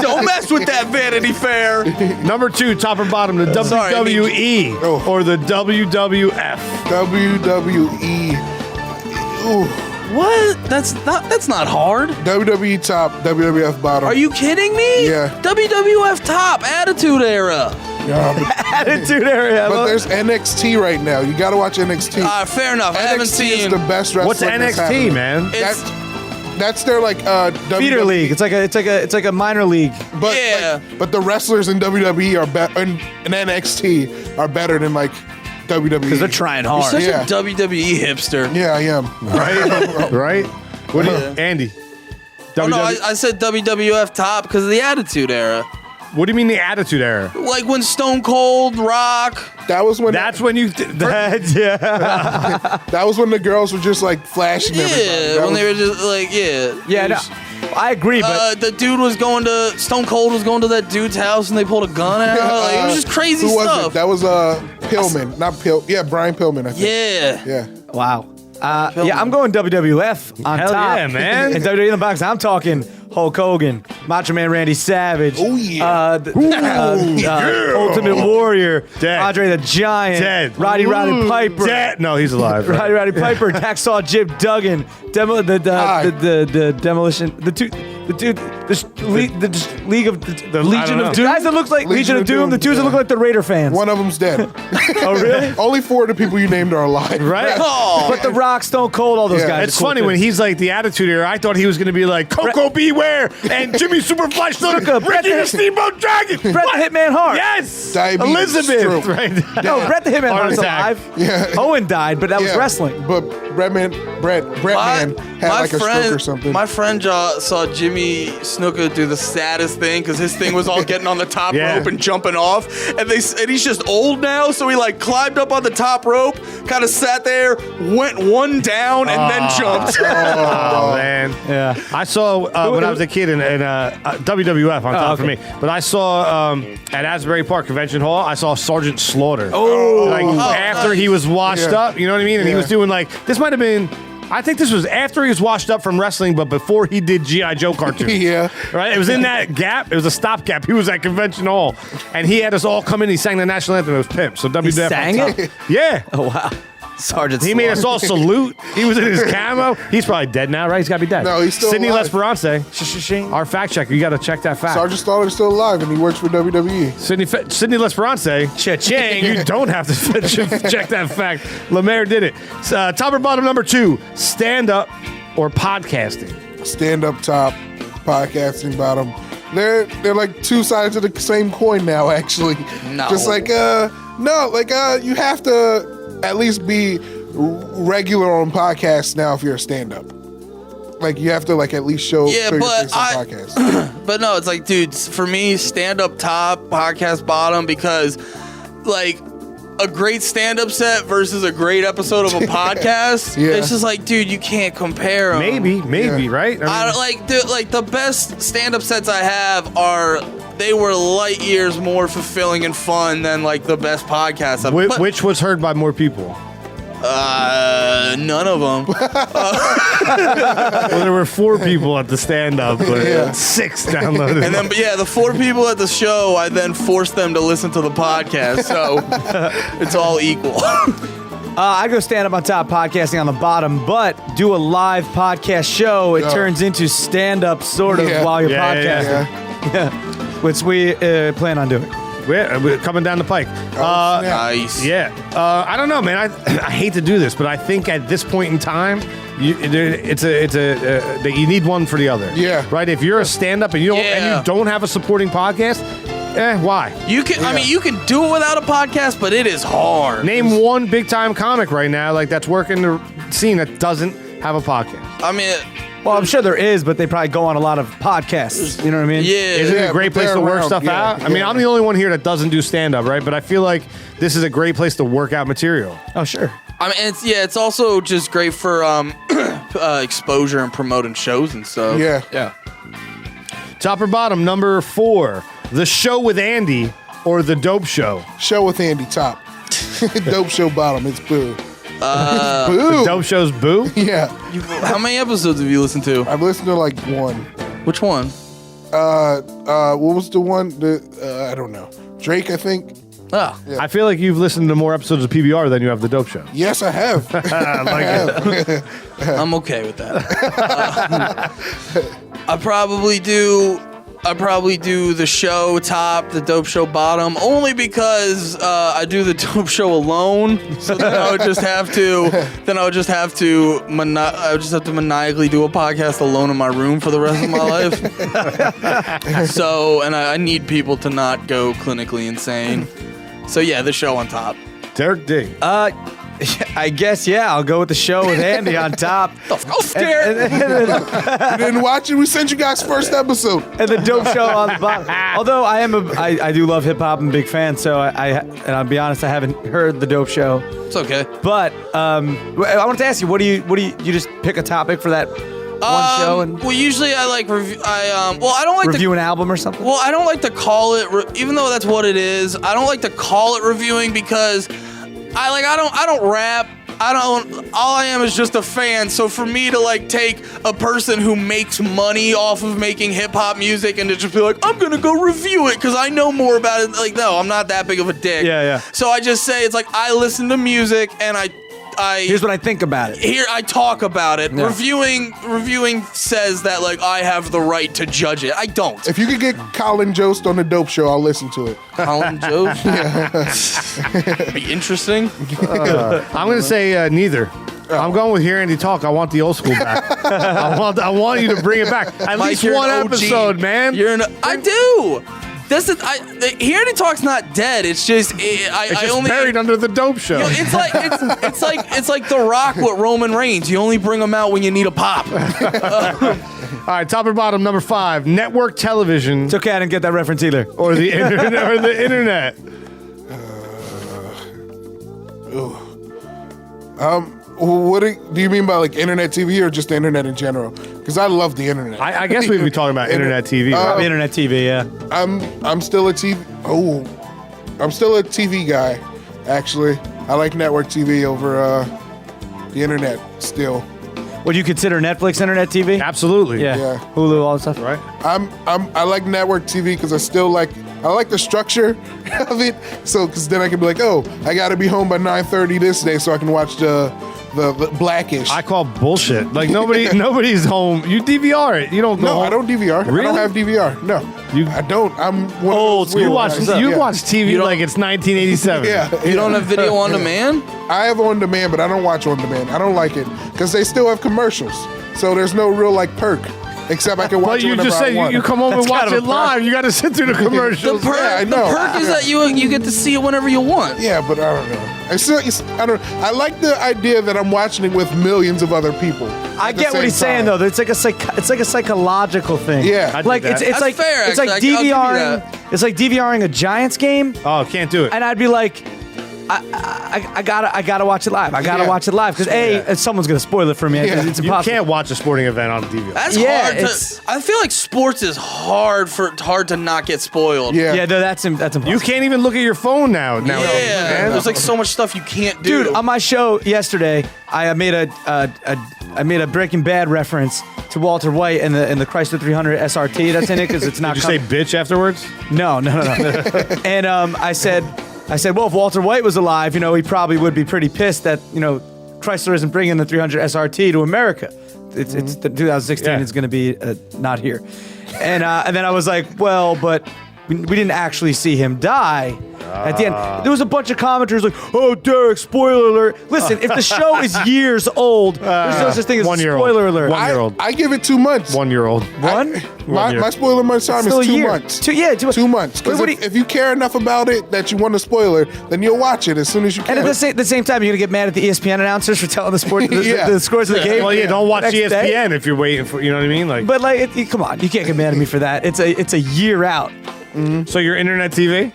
don't mess with that Vanity Fair. Number 2, top or bottom, the Sorry, I mean- WWE or the WWF. WWE. Ooh. What? That's not hard. WWE top, WWF bottom. Are you kidding me? Yeah. WWF top, Attitude Era. Attitude area. But there's NXT right now. You got to watch NXT. Fair enough. I haven't NXT is seen. the best wrestling. What's that's NXT, happening. man? It's, That's their like feeder WWE. league. It's like a minor league. But Yeah. but the wrestlers in WWE are better, and NXT are better than like WWE. Because they're trying you're hard. such Yeah. a WWE hipster. Yeah, I am. Right? Right? What do you, Andy? Oh, no, I said WWF top because of the Attitude Era. What do you mean the Attitude Era? Like when Stone Cold, Rock. That was when. That's when you. That was when the girls were just like flashing everybody. Yeah, when they were just like, yeah. Yeah, no, I agree, but the dude was going to Stone Cold was going to that dude's house and they pulled a gun out. Like, it was just crazy who stuff. Was it? That was Pillman, not Pill. Yeah, Brian Pillman. I think. Yeah. Yeah. wow. Yeah, I'm going WWF on Hell top. yeah, man. And WWE in the box, I'm talking Hulk Hogan, Macho Man Randy Savage. Oh, yeah. Ultimate Warrior, Dead. Andre the Giant, Dead. Roddy Piper. Dead. No, he's alive. Right? Roddy Piper, Hacksaw Jim Duggan, the Demolition, the League of the Legion of Doom. Guys that look like Legion of Doom. The two that look like the Raider fans. One of them's dead. Oh really? Only 4 of the people you named are alive. Right? But The Rock, Stone Cold, all those Yeah. guys. It's are cool funny too. when he's like the Attitude Era. I thought he was going to be like Coco Beware and Jimmy Superfly Snuka, Ricky the Steamboat Dragon, Bret the Hitman Hart. Yes, Diabetes, Elizabeth. stroke. Right? No, Bret the Hitman Heart Hart's attack. alive. Yeah. Owen died, but that was Yeah, wrestling. But Brett Man had like a stroke or something. My friend saw Jimmy Snuka do the saddest thing because his thing was all getting on the top Yeah. rope and jumping off, and he's just old now, so he like climbed up on the top rope, kind of sat there, went one down, and then jumped. Oh man, Yeah. I saw when I was a kid in WWF on top for okay. me. But I saw at Asbury Park Convention Hall, I saw Sergeant Slaughter. Like after he was washed Yeah. up, you know what I mean? And he was doing like this might have been. I think this was after he was washed up from wrestling, but before he did G.I. Joe cartoons. Yeah. Right? It was in that gap. It was a stopgap. He was at Convention Hall. And he had us all come in. He sang the national anthem. It was Pimp. So WWF. sang on top. it? Yeah. Oh wow. Sergeant He made us all salute. He was in his camo. He's probably dead now, right? He's got to be dead. No, he's still Sidney alive. Lesperance, our fact checker. You got to check that fact. Sergeant Slaughter's still alive and he works for WWE. Sidney Lesperance. Cha-ching. You don't have to check that fact. LeMaire did it. Top or bottom number 2, stand-up or podcasting? Stand up top, podcasting bottom. They're like 2 sides of the same coin now, actually. No. Just like you have to at least be regular on podcasts now if you're a stand up. Like you have to like at least show Yeah, your but face on podcasts. But no, it's like, dude, for me, stand up top, podcast bottom, because like a great stand-up set versus a great episode of a podcast, Yeah. it's just like, dude, you can't compare 'em. Maybe, Yeah. right? I like the best stand-up sets I have they were light years more fulfilling and fun than like the best podcasts. Which was heard by more people? None of them. Well, there were 4 people at the stand-up, but 6 downloaded. And then, but yeah, the 4 people at the show, I then forced them to listen to the podcast, so it's all equal. I go stand up on top, podcasting on the bottom, but do a live podcast show. It turns into stand up sort of Yeah. while you're Yeah, podcasting. Yeah. Which we plan on doing. We're coming down the pike. Yeah. Nice. Yeah, I don't know, man. I hate to do this, but I think at this point in time, you need one for the other. Yeah. Right. If you're a stand-up and you don't have a supporting podcast, why? You can. I mean, you can do it without a podcast, but it is hard. Name one big-time comic right now, like that's working the scene that doesn't have a podcast. I mean, Well, I'm sure there is, but they probably go on a lot of podcasts. You know what I mean? yeah. Isn't it Yeah, a great but place they're to work around, stuff yeah, out? I mean, yeah. I'm the only one here that doesn't do stand-up, right? But I feel like this is a great place to work out material. Oh, sure. I mean, it's also just great for exposure and promoting shows and stuff. Yeah. Yeah. Top or bottom, number 4, The Show with Andy or The Dope Show? Show with Andy top. Dope show bottom. It's boo. Boo. Dope Show's boo? Yeah. How many episodes have you listened to? I've listened to like 1. Which one? What was the one? I don't know. Drake, I think. Ah, I feel like you've listened to more episodes of PBR than you have The Dope Show. Yes, I have. I like it. I'm okay with that. I probably do the show top, the dope show bottom, only because I do the dope show alone. So then I would just have to maniacally do a podcast alone in my room for the rest of my life. So, and I need people to not go clinically insane. So yeah, the show on top. Derek D. I guess, yeah, I'll go with the show with Andy on top. I'm scared. You didn't watch it? We sent you guys first episode. And the dope show on the bottom. Although I do love hip hop, I'm a big fan. So and I'll be honest, I haven't heard the dope show. It's okay. But I wanted to ask you, what do you just pick a topic for that one show and well, usually I like I don't like review an album or something? Well, I don't like to call it, even though that's what it is. I don't like to call it reviewing because I don't rap. All I am is just a fan. So for me to like take a person who makes money off of making hip hop music and to just be like, I'm gonna go review it because I know more about it. Like, no, I'm not that big of a dick. Yeah. So I just say it's like I listen to music and I Here's what I think about it. Here I talk about it. Yeah. Reviewing says that like I have the right to judge it. I don't. If you could get Colin Jost on the dope show, I'll listen to it. Colin Jost? Be interesting. I'm going to say neither. I'm going with Hear Andy talk. I want the old school back. I want you to bring it back. At Mike, least you're one an OG. episode, man. I do. Hear Andy talk's not dead. It's just It's just buried under the dope show. You know, it's like The Rock with Roman Reigns. You only bring him out when you need a pop. All right, top or bottom, number 5, network television. It's okay, I didn't get that reference either. Or the internet. What do you mean by like internet TV or just the internet in general? Because I love the internet. I guess we'd be talking about internet TV. Right? Internet TV, yeah. I'm still a TV. Oh, I'm still a TV guy. Actually, I like network TV over the internet still. Would you consider Netflix internet TV? Absolutely. Yeah. Yeah. Hulu, all that stuff. Right. I like network TV because I like the structure of it. So because then I can be like, oh, I got to be home by 9:30 this day so I can watch the Blackish. I call bullshit. Like nobody's home. You DVR it. You don't go No, home. I don't DVR. I Really? don't have DVR. No, I don't. I'm one Old of those You weird watch guys. you Yeah. watch TV like it's 1987. Yeah, You don't have video on demand? I have on demand, but I don't watch on demand. I don't like it because they still have commercials. So there's no real like perk, except I can watch But it you whenever just I said want. you come home and That's watch kind of it a live. You got to sit through the commercials. Yeah, I know. The perk is that you get to see it whenever you want. Yeah, but I don't know. I like the idea that I'm watching it with millions of other people. I at the get what same he's saying time. though. It's like a psychological thing. Yeah. I dig like that. it's That's like fair, it's like actually. I'll give you DVRing. that. It's like DVRing a Giants game, Oh, can't do it. and I'd be like, I gotta watch it live. I gotta Yeah. watch it live because someone's gonna spoil it for me. Yeah. It's You impossible. can't watch a sporting event on TV. That's Yeah, hard it's- to. I feel like sports is hard to not get spoiled. Yeah. Yeah, no, that's impossible. You can't even look at your phone now. Yeah, man. there's like so much stuff you can't do. Dude, on my show yesterday, I made a Breaking Bad reference to Walter White and the Chrysler 300 SRT that's in it because it's not. Did you say bitch afterwards? No. And I said, well, if Walter White was alive, he probably would be pretty pissed that Chrysler isn't bringing the 300 SRT to America. It's the 2016. Yeah. It's going to be not here. And then I was like, well, but we didn't actually see him die. At the end, there was a bunch of commenters like, "Oh, Derek, spoiler alert!" Listen, if the show is years old, there's no such thing as a 1-year-old. spoiler alert. 1-year-old. I give it 2 months. 1-year-old. One? My spoiler month time Still is a 2 year. months. 2 months. 2 months. Because What if you care enough about it that you want a spoiler, then you'll watch it as soon as you can. And at the same time, you're gonna get mad at the ESPN announcers for telling the sport Yeah. the scores of the game. Well, yeah, don't watch next ESPN day. if you're waiting for, you know what I mean? Like, But come on, you can't get mad at me for that. It's a year out. so your internet TV?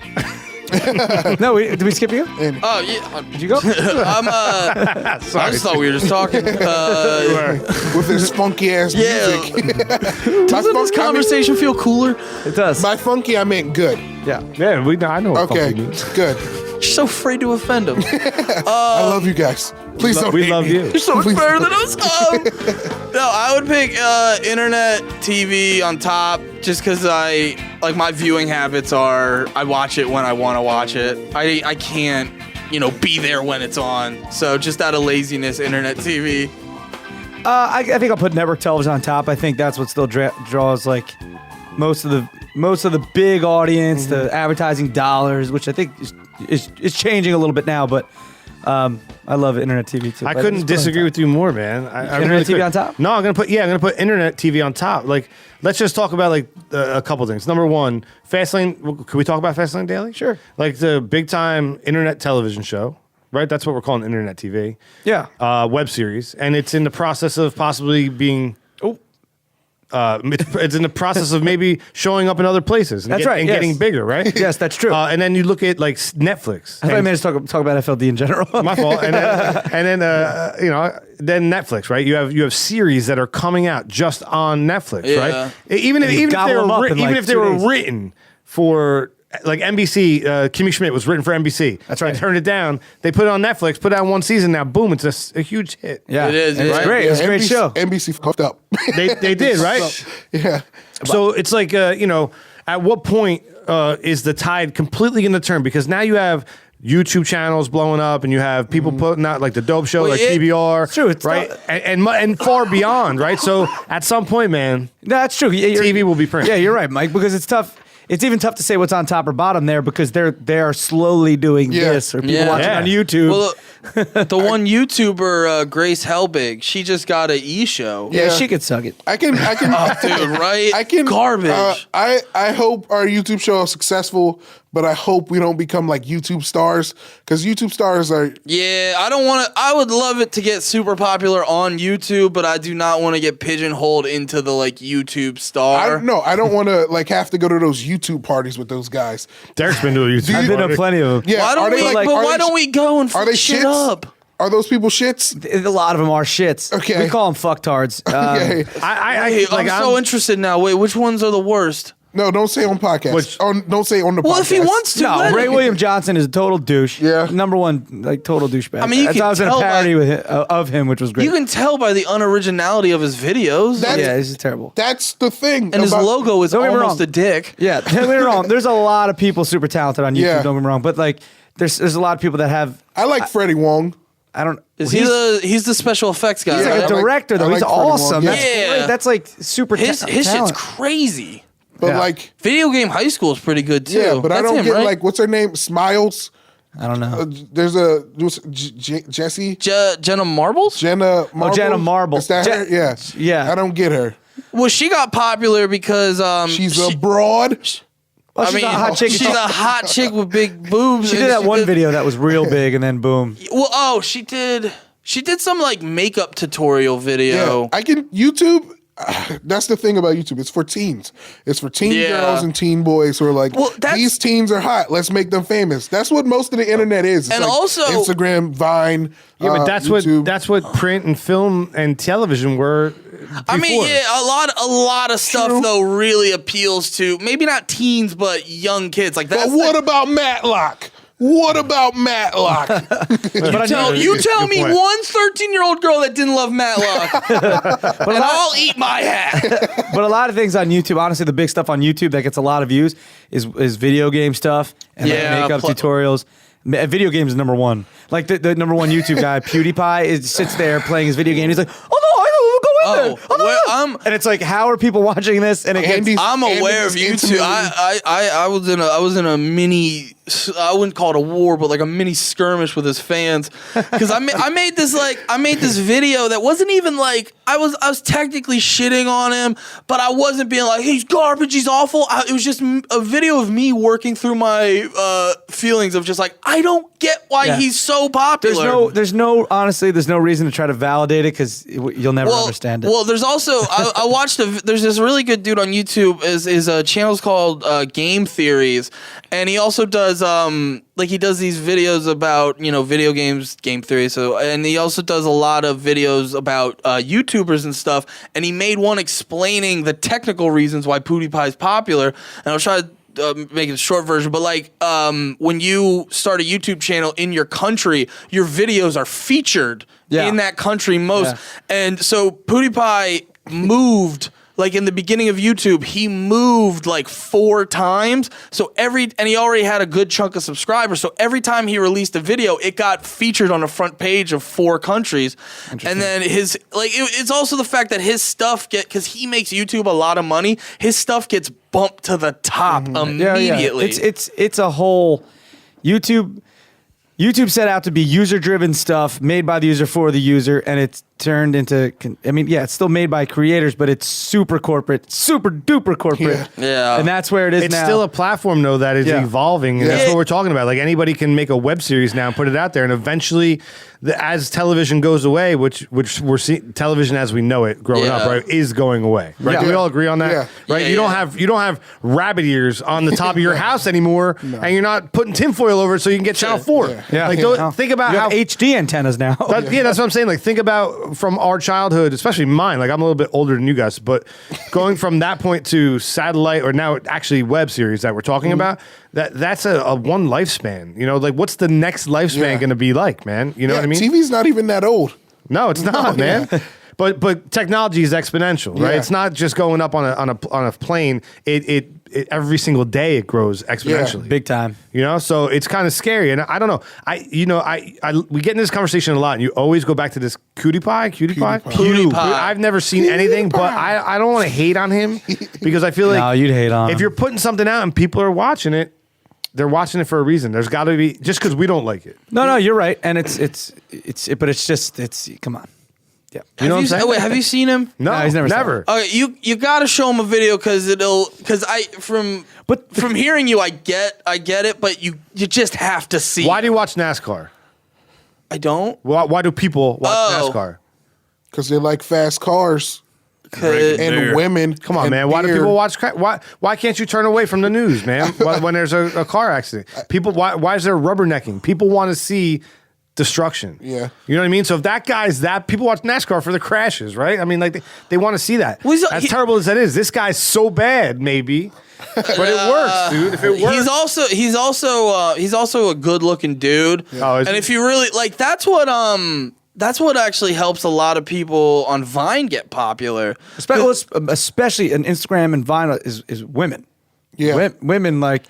No, did we skip you? Oh yeah. Did you go? I just thought we were just talking. with this funky ass Yeah. music. Doesn't this conversation feel cooler? It does. By funky, I meant good. Yeah. Yeah, I know what Okay, funky means. good. You're so afraid to offend him. I love you guys. Please don't We hate love me. you. You're so much Please better don't. than us. No, I would pick internet TV on top just because my viewing habits are I watch it when I want to watch it. I can't, be there when it's on. So just out of laziness, internet TV. I think I'll put network television on top. I think that's what still draws like most of the big audience, the advertising dollars, which I think is changing a little bit now. But I love internet TV too. I But couldn't just put it on disagree top. with you more, man. I Internet really TV could. on top? No, I'm gonna put internet TV on top. Like, let's just talk about like a couple things. Number one, Fastlane. Could we talk about Fastlane Daily? Sure. Like the big time internet television show. right? That's what we're calling internet TV. Yeah. Web series, and it's in the process of possibly being. It's in the process of maybe showing up in other places. And That's right, and yes. getting bigger, right? Yes, that's true. And then you look at like Netflix. I thought I meant to talk about FLD in general. My fault. And then then Netflix, right? You have series that are coming out just on Netflix, Yeah. right? Even if they gobble them up were in, even like, if they 2 were days. written for like NBC, Kimmy Schmidt was written for NBC. That's right. They turned it down. They put it on Netflix. Put it on one season. Now, boom! It's a huge hit. Yeah, It is, And it's right? great. It's a great NBC show. NBC fucked up. They did, right? Yeah. So it's like, at what point is the tide completely going to turn? Because now you have YouTube channels blowing up, and you have people putting out like the Dope Show, Well, like it- PBR, It's true, it's right, not- and far beyond, right? So at some point, man, No, that's true. TV will be print. Yeah, you're right, Mike, because it's tough. It's even tough to say what's on top or bottom there because they are slowly doing Yeah. this or people Yeah. watching Yeah. on YouTube. Well, the one YouTuber, Grace Helbig, she just got an e-show. yeah, Yeah. she could suck it. I can Dude, right? I can Garbage. I hope our YouTube show is successful, but I hope we don't become like YouTube stars because YouTube stars are. Yeah, I don't want to. I would love it to get super popular on YouTube, but I do not want to get pigeonholed into the like YouTube star. I don't want to like have to go to those YouTube parties with those guys. Derek's been to a YouTube. I've been to party. plenty of them. Yeah, Why don't are they we? like? but are why they- don't we go and Are they shit shits? up? Are those people shits? A lot of them are shits. Okay. We call them fucktards. Okay. Hey, I'm so interested now. Wait, which ones are the worst? No, don't say on podcast. Which- Don't say on the podcast. Well, if he wants to, No, let Ray him. William Johnson is a total douche. Yeah. Number one, like total douchebag. I mean, you I can was in a tell by- parody with of him, which was great. You can tell by the unoriginality of his videos, That- yeah, this is terrible. That's the thing. and his about- logo is Don't get me almost wrong. a dick. Yeah, don't get me wrong. There's a lot of people super talented on YouTube. Yeah. Don't get me wrong, but like, there's a lot of people that have. I like Freddie Wong. I don't. Is he's the special effects guy? He's right? like a director though. I He's like Freddie Wong, awesome. yeah. That's Yeah. great. That's like super. his shit's talent. crazy. But Yeah. like, Video Game High School is pretty good too. yeah, but I That's don't him, get right? like what's her name? Smiles. I don't know. There's a Jessie. Jenna Marbles. Jenna Marbles. Jenna Marbles. Is that her? Yeah. yeah. I don't get her. Well, she got popular because She's a broad. Oh, she's a hot chick. she's a hot chick with big boobs. She and did that one video that was real big, and then boom. Well, she did some like makeup tutorial video. Yeah. I can YouTube. That's the thing about YouTube. It's for teens. It's for teen Yeah. girls and teen boys who are like, Well, that's- these teens are hot. Let's make them famous. That's what most of the internet is. It's And like also- Instagram, Vine. Yeah, but YouTube. that's what print and film and television were. I mean, before. yeah, a lot of stuff True. though really appeals to maybe not teens but young kids. Like that's But what about Matlock? What about Matlock? you tell me point. one 13-year-old girl that didn't love Matlock, and I'll eat my hat. But a lot of things on YouTube, honestly, the big stuff on YouTube that gets a lot of views is video game stuff and like Yeah, makeup tutorials. Video games is number one. Like the number one YouTube guy, PewDiePie, sits there playing his video game. He's like, oh no, I don't go in there. Oh, no, well, no." And it's like, how are people watching this? And it gets, Andy's- I'm aware of Andy's YouTube. intimately- I was in a mini. I wouldn't call it a war, but like a mini skirmish with his fans because I made this video that wasn't even like I was technically shitting on him, but I wasn't being like he's garbage, he's awful. It was just a video of me working through my feelings of just like I don't get why Yeah. he's so popular. there's no reason to try to validate it because you'll never understand it. Well, there's also I watched there's this really good dude on YouTube. His channel's called Game Theories, and he also does he does these videos about video games, game theory. So and he also does a lot of videos about YouTubers and stuff. And he made one explaining the technical reasons why PewDiePie is popular. And I'll try to make it a short version, but when you start a YouTube channel in your country, your videos are featured in that country most. Yeah. And so PewDiePie moved, like in the beginning of YouTube, he moved like 4 times. So and he already had a good chunk of subscribers. So every time he released a video, it got featured on the front page of 4 countries. And then it's also the fact that his stuff because he makes YouTube a lot of money, his stuff gets bumped to the top immediately. It's a whole YouTube set out to be user-driven stuff made by the user for the user, and turned into. I mean, yeah, it's still made by creators, but it's super corporate, super duper corporate. Yeah. And that's where it is It's now. still a platform, though, that is Yeah. evolving, and Yeah. that's what we're talking about. Like anybody can make a web series now and put it out there, and eventually, as television goes away, which we're seeing, television as we know it growing up, Yeah. right, is going away. Right? Yeah. Do we all agree on that? Yeah. Right? Yeah, you don't yeah. have rabbit ears on the top of your house anymore, and you're not putting tinfoil over it so you can get Channel 4. Yeah. Like Yeah. think about You how have HD antennas now. yeah, that's what I'm saying. Like, think about from our childhood, especially mine. Like, I'm a little bit older than you guys, but going from that point to satellite or now actually web series that we're talking about, that's a one lifespan. You know, like, what's the next lifespan Yeah. going to be like, man? You know what I mean? TV's not even that old. No, it's not, man. yeah. But technology is exponential, right? Yeah. It's not just going up on a plane. It every single day it grows exponentially. Big time. You know, so it's kind of scary, and I don't know. We get in this conversation a lot, and you always go back to this cutie pie. Pie. I've never seen anything, but I don't want to hate on him because I feel like No, you'd hate on if him. you're putting something out and people are watching it, they're watching it for a reason. There's got to be just because we don't like it. No, you're right, and but it's just come on. Yeah. You know what I'm saying? Wait, have you seen him? No, No, he's never saw never. it. Okay, you got to show him a video because from hearing you, I get it, but you just have to see. Why do you watch NASCAR? I don't? Why do people watch Oh. NASCAR? Because they like fast cars 'Cause- and women. Come on, and man. Why do beer. people watch? Why can't you turn away from the news, man? when there's a car accident, people. Why is there rubbernecking? People want to see destruction. Yeah. You know what I mean? So if that guy's people watch NASCAR for the crashes, right? I mean, like they want to see that. Well, as terrible as that is, this guy's so bad, maybe, but it works, dude. If it works, He's also a good looking dude. Oh, is and he? if you really like, that's what actually helps a lot of people on Vine get popular. Especially in Instagram and Vine is women. Yeah. Women like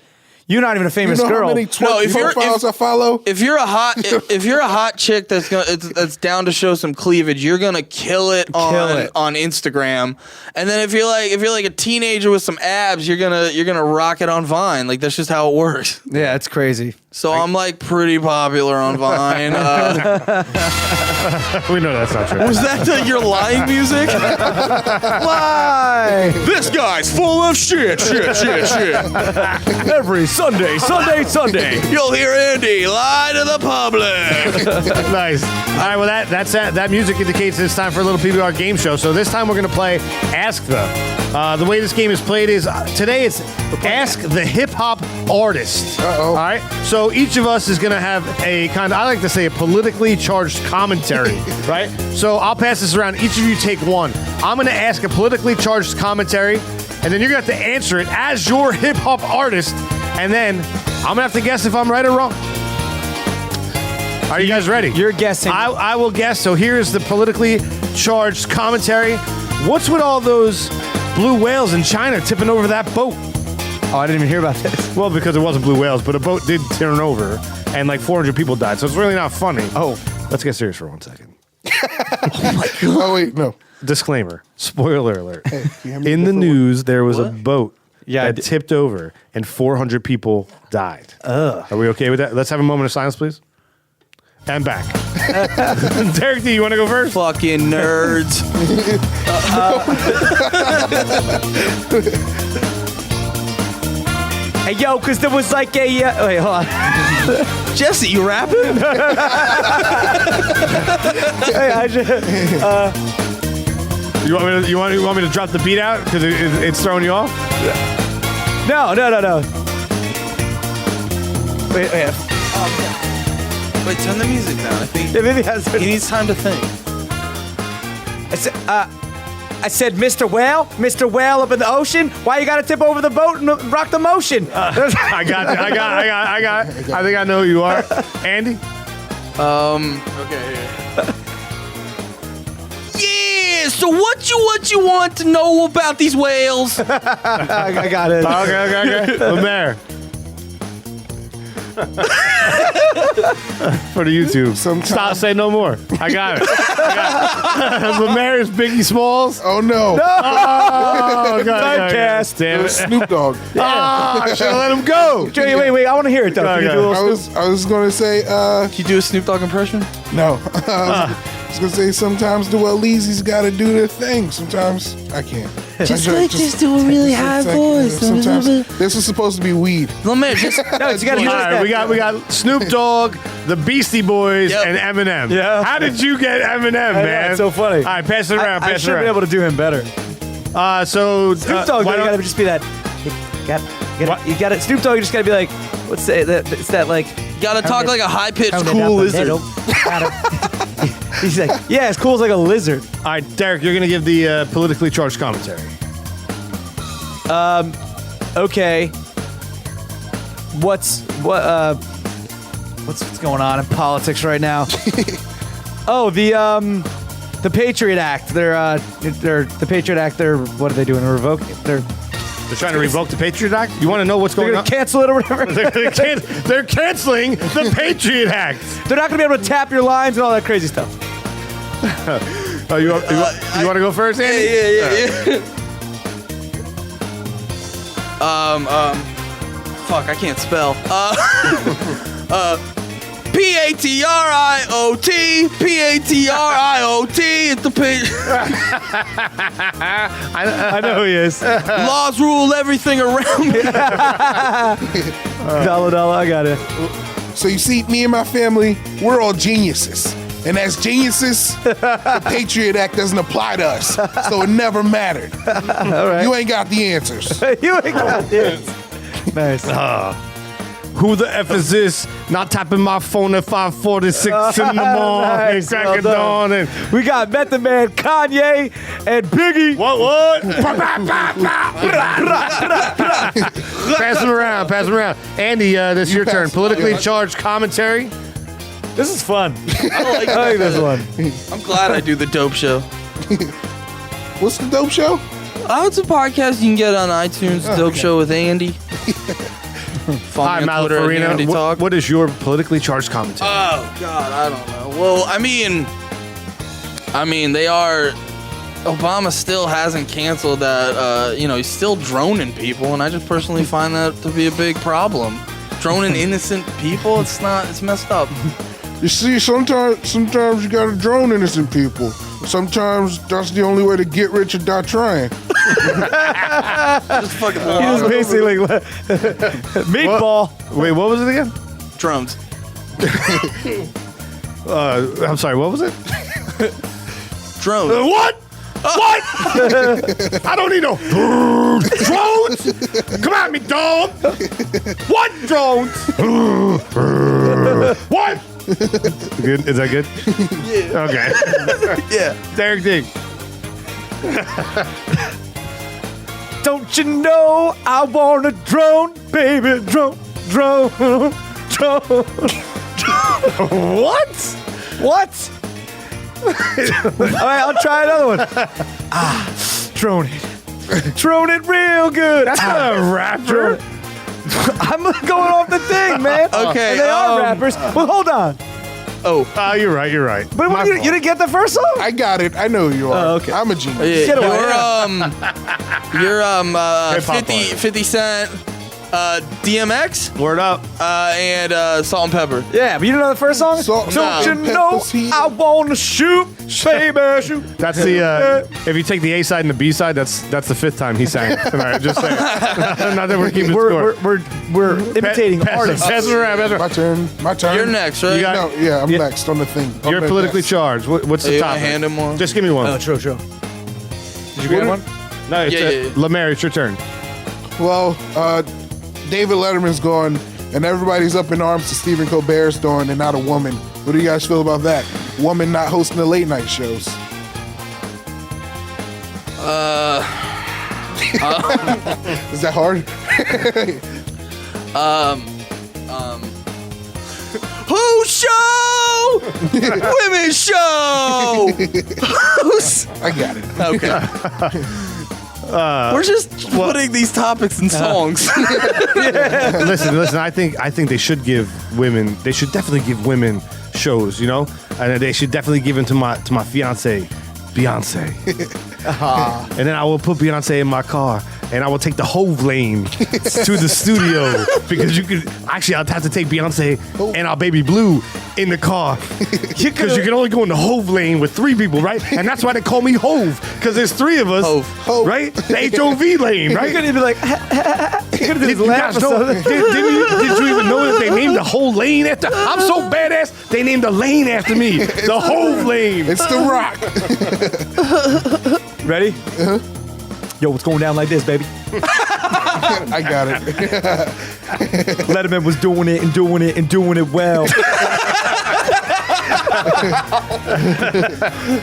you're not even a You famous know girl. how many profiles I follow? If you're a hot chick that's down to show some cleavage, you're gonna kill it on Instagram. And then if you're like a teenager with some abs, you're gonna rock it on Vine. Like that's just how it works. Yeah, it's crazy. So I'm like pretty popular on Vine. we know that's not true. Was that your lying music? Why? This guy's full of shit. Every Sunday. You'll hear Andy lie to the public. Nice. All right, well, that music indicates it's time for a little PBR game show. So this time we're going to play Ask The. The way this game is played is today it's Ask the Hip Hop Artist. Uh-oh. All right, so each of us is going to have a kind of, I like to say, a politically charged commentary, right? So I'll pass this around. Each of you take one. I'm going to ask a politically charged commentary, and then you're going to have to answer it as your hip hop artist, and then I'm going to have to guess if I'm right or wrong. Are you guys ready? You're guessing. I will guess. So here's the politically charged commentary. What's with all those blue whales in China tipping over that boat? Oh, I didn't even hear about this. Well, because it wasn't blue whales, but a boat did turn over, and like 400 people died. So it's really not funny. Oh. Let's get serious for 1 second. Oh, wait, no. Disclaimer. Spoiler alert. you have me In the different news, there was a boat Yeah, that tipped over, and 400 people died. Are we okay with that? Let's have a moment of silence, please. And back. Derek D, you want to go first? Fucking nerds. Hey, yo, because there was like a... wait, hold on. Jesse, you rapping? Hey, I just, You want me to drop the beat out because it's throwing you off? no. Wait. Wait, turn the music down. I think Yeah, maybe has he needs time to think. I said, Mr. Whale up in the ocean. Why you gotta tip over the boat and rock the motion? I got it. I think I know who you are. Andy? Okay. Yeah. So what you want to know about these whales? I got it. Okay. LeMaire. For the YouTube. Stop, say no more. I got it. LeMaire is Biggie Smalls. Oh, no. Oh, God. Typecast. Damn It it. was Snoop Dogg. I should have let him go. Wait. I want to hear it though. Can you do a little I was going to say, Can you do a Snoop Dogg impression? no. was gonna say sometimes the Well-Easy's got to do their thing. Sometimes I can't. Just do a really high voice. Sometimes this is supposed to be weed. LeMaire, just No, you got to All right, we got Snoop Dogg, the Beastie Boys, Yep. and Eminem. Yeah. How did you get Eminem, man? It's so funny. All right, pass it around. I Pass it should be around. able to do him better. So Snoop Dogg, why you don't- gotta just be that. What? You got it. Snoop Dogg, you just gotta be like, what's that? It's that like. gotta talk like a high pitched Pound it cool up a lizard. little. He's like, yeah, as cool as like a lizard. All right, Derek, you're gonna give the politically charged commentary. Okay. What's going on in politics right now? Oh, the Patriot Act. They're the Patriot Act. What are they doing? Revoking it. They're trying to revoke the Patriot Act. You want to know what's going gonna on? cancel it or whatever. They're canceling the Patriot Act. They're not gonna be able to tap your lines and all that crazy stuff. Oh, you want to go first, Andy? Yeah. Fuck, I can't spell. Patriot, Patriot. It's the I know he is. laws rule everything around me. Dollar, I got it. So you see, me and my family, we're all geniuses. And as geniuses, the Patriot Act doesn't apply to us. So it never mattered. All right. You ain't got the answers. You ain't got this. Nice. Who the F is this? Not tapping my phone at 5:46 in the morning, Nice, crack well of dawn, and We got Method Man, Kanye, and Biggie. what? Pass them around. Andy, this is your turn. pass. Politically Yeah. charged commentary. This is fun. I like I like this one. I'm glad I do the dope show. What's the dope show? Oh, it's a podcast you can get on iTunes. Dope Show with Andy. Follow Hi, me on Twitter at Andy Malafarina. Talk. What is your politically charged commentary? Oh God, I don't know. Well, I mean, they are. Obama still hasn't canceled that. He's still droning people, and I just personally find that to be a big problem. Droning innocent people, it's messed up. You see, sometimes you gotta drone innocent people. Sometimes that's the only way to get rich or die trying. Just fucking He was basically meatball. Wait, what was it again? drones. I'm sorry, what was it? Drones. What? What? I don't need no drones. Come at me, dog. What drones? What? Good? Is that good? Yeah. Okay. Yeah. Derek Dig. Don't you know I want a drone, baby, drone. What? What? All right, I'll try another one. Drone it. Drone it real good. That's not a rapper. I'm going off the thing, man. Okay, And they are rappers. Well, hold on. Oh, You're right. But My you fault. didn't get the first song? I got it. I know who you are. Oh, okay. I'm a genius. yeah. Get away. You're Hip-hop 50 Cent, DMX, Word up. and Salt and Pepper. Yeah, but you didn't know the first song? Salt and Don't you Pepper's know here. I want to shoot, baby, shoot. That's the if you take the A side and the B side, that's the fifth time he sang tonight. Just saying. Not that we're keeping score. We're imitating artists. Pass it around. My turn. You're next, right? You got- No, yeah, I'm next on the thing. You're I'm politically next. charged. What's the you topic? wanna hand him one? Just give me one. True. Did you get one? No, it's Yeah. LeMaire, it's your turn. Well, David Letterman's gone, and everybody's up in arms to Stephen Colbert's doing, and not a woman. What do you guys feel about that? Woman not hosting the late night shows. Is that hard? Who show? Women's show. Who's? I got it. Okay. We're just putting these topics in songs. Listen. I think they should give women. They should definitely give women shows. You know, and they should definitely give them to my fiance, Beyonce. And then I will put Beyonce in my car, and I will take the Hove lane to the studio because you could actually I'll have to take Beyonce and our baby Blue in the car because you can only go in the Hove lane with 3 people, right? And that's why they call me Hove because there's 3 of us, Hove. right? The HOV lane, right? You're gonna be like, Did you guys know- did you even know that they named the whole lane after? I'm so badass. They named the lane after me, the Hove lane. It's The Rock. ready? Yo, what's going down like this, baby? I got it. Letterman was doing it and doing it and doing it well.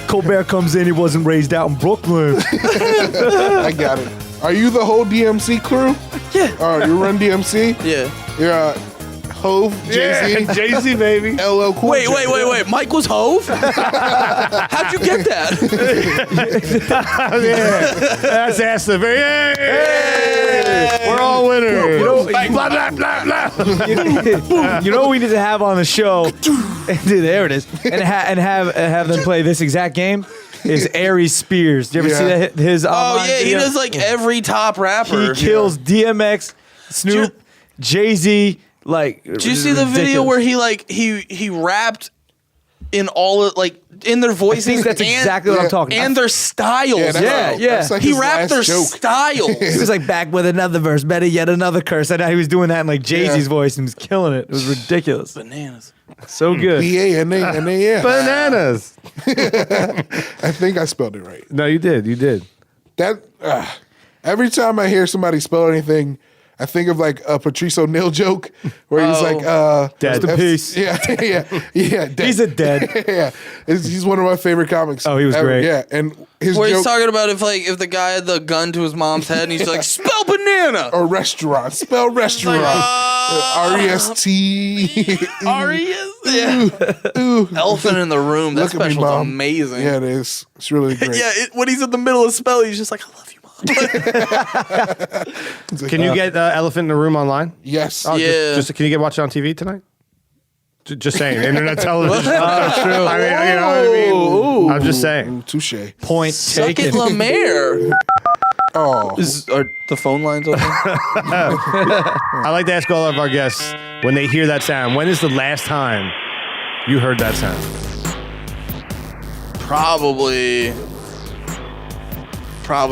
Colbert comes in, he wasn't raised out in Brooklyn. I got it. Are you the whole DMC crew? Yeah. Oh, you run DMC? Yeah. You're Hove, Jay-Z, Jay-Z, baby. LL Cool Wait, J. wait. Mike was Hove? How'd you get that? That's Asta. Hey! We're all winners. You know- blah, blah, blah, blah. You know what we need to have on the show? There it is. And have them play this exact game. Is Aries Spears. Do you ever see that? His Oh, online yeah, he video? does like every top rapper. He kills DMX, Snoop, Jay-Z. Like, Did you see the video where he rapped in all of, like, in their voices? I think that's exactly what I'm talking about. And their styles. Yeah, that's, Yeah. that's like He his rapped their last joke. styles. He was like back with another verse, better yet another curse. And he was doing that in like Jay-Z's voice and was killing it. It was ridiculous. Bananas. So good. B-A-N-A-N-A-S. Bananas. I think I spelled it right. No, you did. You did. That every time I hear somebody spell anything, I think of like a Patrice O'Neal joke where he's like, Dead. Rest in peace. Yeah. Dead. He's a dead. Yeah, he's one of my favorite comics. Oh, he was ever. great. Yeah, and his Where he's joke talking about if the guy had the gun to his mom's head and he's like, spell banana. or restaurant, spell restaurant, R-E-S-T. Arias? Yeah. Elephant in the Room. That Look at me, special's Mom. amazing. Yeah, it is. It's really great. Yeah, when he's in the middle of spell, he's just like, I love you, Mom. It's like, Can you get Elephant in the Room online? Yes. Oh, Yeah. Just can you get watched on TV tonight? Just saying, internet television. True. I mean, you know what I mean? I'm just saying. Touche. Point Suck it, taken. LeMaire. Oh, Are the phone lines open? I like to ask all of our guests when they hear that sound, when is the last time you heard that sound? Probably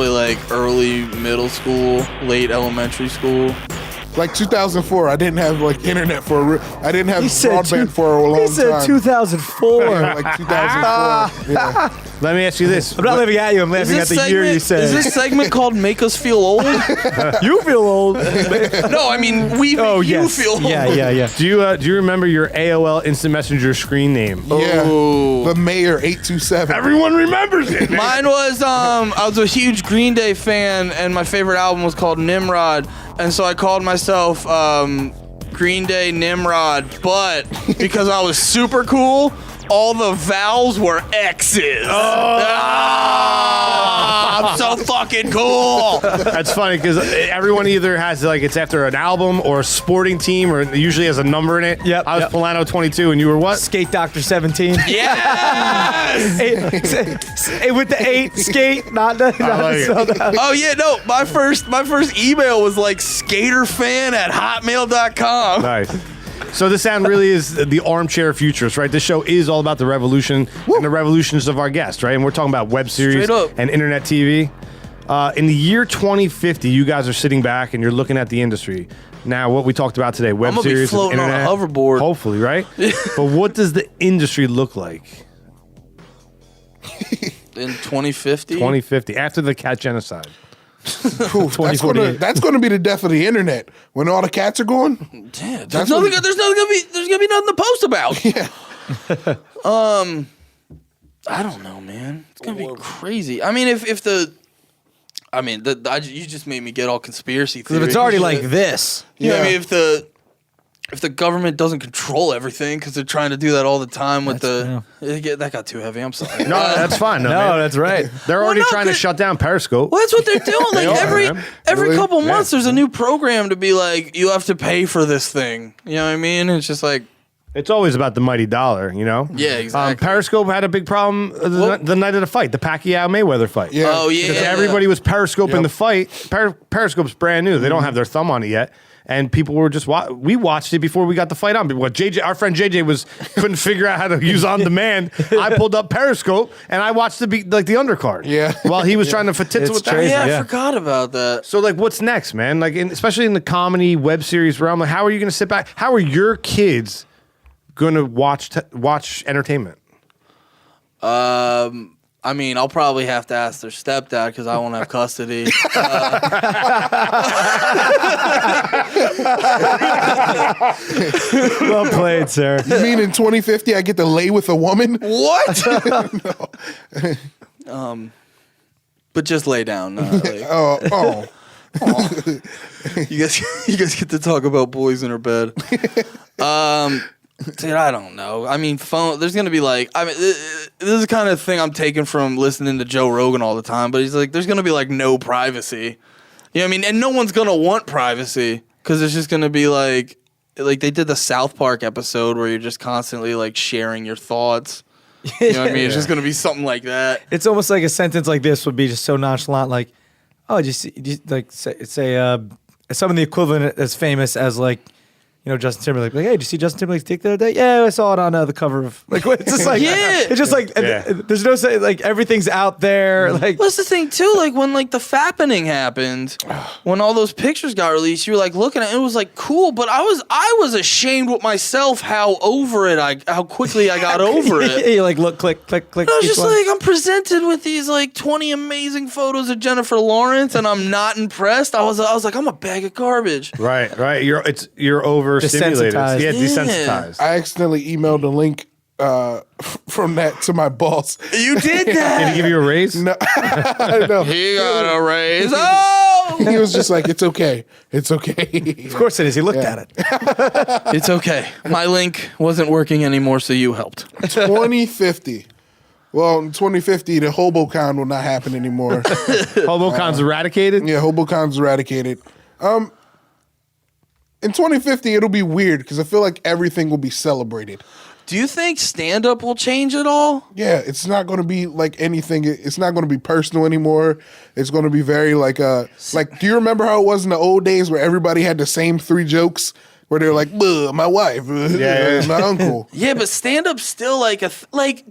like early middle school, late elementary school. like 2004. I didn't have like internet I didn't have broadband for a long time. He said 2004. Yeah, like 2004. Yeah. Let me ask you this. I'm not laughing at you. I'm laughing at the year you said. Is this segment called Make Us Feel Old? You feel old. No, I mean, we Oh, make you yes. feel old. Yeah. Do you remember your AOL Instant Messenger screen name? Yeah. Oh. LeMaire 827. Everyone remembers it. Mine was, I was a huge Green Day fan, and my favorite album was called Nimrod, and so I called myself Green Day Nimrod, but because I was super cool, all the vowels were X's. I'm so fucking cool. That's funny because everyone either has like it's after an album or a sporting team or it usually has a number in it. Yep, I was yep. Polano 22 and you were what? Skate Doctor 17. Yes! With the 8 skate, not the. like it. Oh yeah, no. My first email was like skaterfan@hotmail.com. Nice. So this sound really is the armchair futurist, right? This show is all about the revolution and the revolutions of our guests, right? And we're talking about web series Straight up. and internet TV. In the year 2050, you guys are sitting back and you're looking at the industry. Now, what we talked about today, web I'm gonna be series, and floating on a internet, hoverboard. hopefully, right? But what does the industry look like In 2050? 2050 after the cat genocide? Oof, that's gonna be the death of the internet when all the cats are gone. Damn, That's there's what- gonna be nothing to post about. Yeah. I don't know, man. It's gonna be crazy. I mean, you just made me get all conspiracy theories. If it's already and like shit. this. You know what I Yeah. mean, if the government doesn't control everything because they're trying to do that all the time with that got too heavy. I'm sorry. No, that's fine. No, man. that's right. They're already no, trying to good- shut down Periscope. Well, that's what they're doing. Like are, man. every Really? couple months, there's a new program to be like, you have to pay for this thing. You know what I mean? It's just like, It's always about the mighty dollar, you know? Yeah, exactly. Periscope had a big problem the night of the fight, the Pacquiao-Mayweather fight. Yeah. Oh, yeah. Because everybody was Periscoping the fight. Periscope's brand new. They don't have their thumb on it yet. And people were just we watched it before we got the fight on. But what our friend JJ couldn't figure out how to use on demand. I pulled up Periscope and I watched the undercard. Yeah. While he was trying to fatitz It's with that. crazy. Yeah, I Yeah. forgot about that. So like, what's next, man? Like, especially in the comedy web series realm, like, how are you going to sit back? How are your kids going to watch entertainment? I mean, I'll probably have to ask their stepdad because I won't have custody. Well played, sir. You mean in 2050 I get to lay with a woman? What? But just lay down. Like, Oh. you guys get to talk about boys in her bed. Dude, I don't know. I mean, there's gonna be like, I mean, this is the kind of thing I'm taking from listening to Joe Rogan all the time. But he's like, there's gonna be like no privacy. You know what I mean? And no one's gonna want privacy because it's just gonna be like they did the South Park episode where you're just constantly like sharing your thoughts. You know what I mean? It's just gonna be something like that. It's almost like a sentence like this would be just so nonchalant, like, oh, say someone the equivalent as famous as like, you know, Justin Timberlake. Like, hey, did you see Justin Timberlake's dick the other day? Yeah, I saw it on the cover of like. It's just like, Yeah. it's just like there's no say like everything's out there. Like, Well, that's the thing too. Like when like the fappening happened, when all those pictures got released, you were like looking at it, it was like cool, but I was ashamed with myself how quickly I got over it. you like look, click. I was each just one. like, I'm presented with these like 20 amazing photos of Jennifer Lawrence, and I'm not impressed. I was like, I'm a bag of garbage. Right. You're overstimulated. Desensitized. Yeah, Yeah. desensitized. I accidentally emailed a link from that to my boss. You did Did he that. give you a raise? No, I know. He got a raise. Oh, He was just like, "It's okay, it's okay." Of course it is. He looked at it. it's okay. My link wasn't working anymore, so you helped. 2050. Well, in 2050, the HoboCon will not happen anymore. HoboCon's eradicated? Yeah, HoboCon's eradicated. In 2050, it'll be weird because I feel like everything will be celebrated. Do you think stand-up will change at all? Yeah, it's not going to be like anything. It's not going to be personal anymore. It's going to be very like do you remember how it was in the old days where everybody had the same 3 jokes? Where they're like, my wife, my uncle. Yeah, but stand-up's still like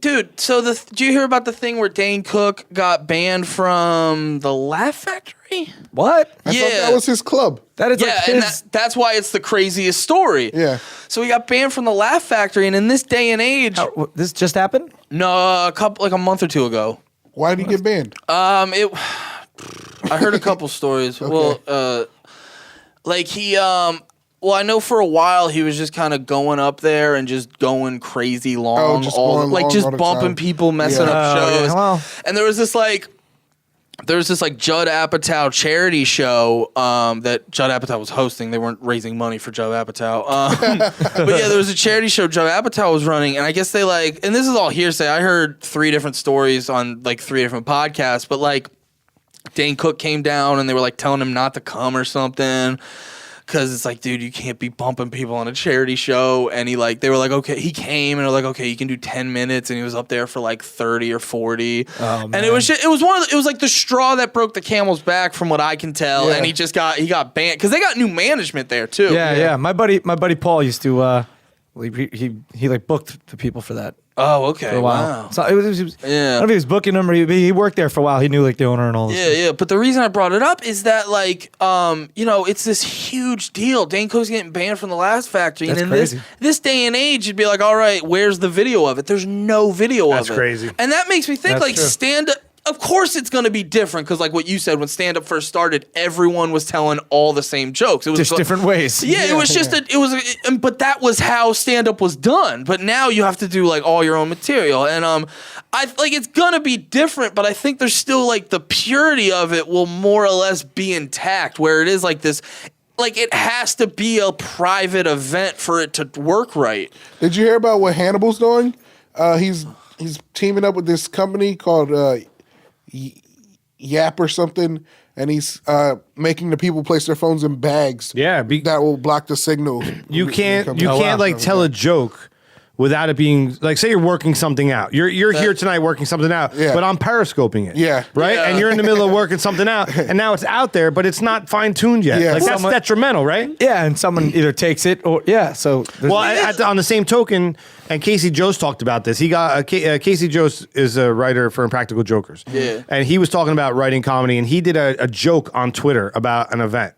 dude. So do you hear about the thing where Dane Cook got banned from the Laugh Factory? What? I thought that was his club. That is Yeah, like and his. that's why it's the craziest story. Yeah. So he got banned from the Laugh Factory, and in this day and age, This just happened? no, a month or two ago, Why did he get banned? I heard a couple stories. Okay. Well, like he well, I know for a while he was just kind of going up there and just going crazy long, just going long just all the bumping time. people, messing Yeah. up shows. yeah, well. And there was this Judd Apatow charity show that Judd Apatow was hosting. They weren't raising money for Judd Apatow. But yeah, there was a charity show Judd Apatow was running, and I guess they and this is all hearsay. I heard 3 different stories on 3 different podcasts, but Dane Cook came down and they were telling him not to come or something. Because it's like, dude, you can't be bumping people on a charity show. And they were like, okay, he came and they're like, okay, you can do 10 minutes. And he was up there for 30 or 40. And it was like the straw that broke the camel's back from what I can tell. Yeah. And he got banned because they got new management there too. Yeah. My buddy Paul used to. He booked the people for that. Oh, okay. For a while. Wow. So it was Yeah. I don't know if he was booking them or he worked there for a while. He knew the owner and all this. Yeah. But the reason I brought it up is that it's this huge deal. Dane Cook's getting banned from the Last Factory. That's and in crazy. this day and age, you'd be like, all right, where's the video of it? There's no video That's of it. crazy. And that makes me think That's true. stand-up. Of course it's going to be different because what you said, when stand-up first started, everyone was telling all the same jokes. It was Just different ways. Yeah, it was just but that was how stand-up was done. But now you have to do all your own material. And it's going to be different, but I think there's still the purity of it will more or less be intact, where it is this it has to be a private event for it to work right. Did you hear about what Hannibal's doing? He's teaming up with this company called Yap or something, and he's making the people place their phones in bags. Yeah, that will block the signal. You can't Oh, wow. tell a joke without it being like, say you're working something out. You're here tonight working something out, Yeah. but I'm periscoping it. Yeah. Right? Yeah. And you're in the middle of working something out, and now it's out there, but it's not fine-tuned yet. Yeah. Like, that's Someone- detrimental, right? Yeah, and someone either takes it or so. there's- Well, on the same token, and Casey Jost talked about this. He got Casey Jost is a writer for Impractical Jokers. Yeah. And he was talking about writing comedy, and he did a joke on Twitter about an event.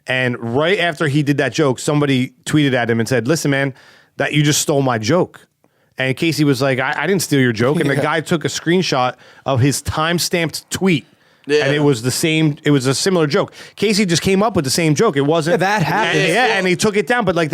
And right after he did that joke, somebody tweeted at him and said, "Listen, man, that you just stole my joke." And Casey was like, I didn't steal your joke. And the guy took a screenshot of his time-stamped tweet. Yeah. And it was the same, it was a similar joke. Casey just came up with the same joke. It wasn't. Yeah, that happens. Yeah, and he took it down. But like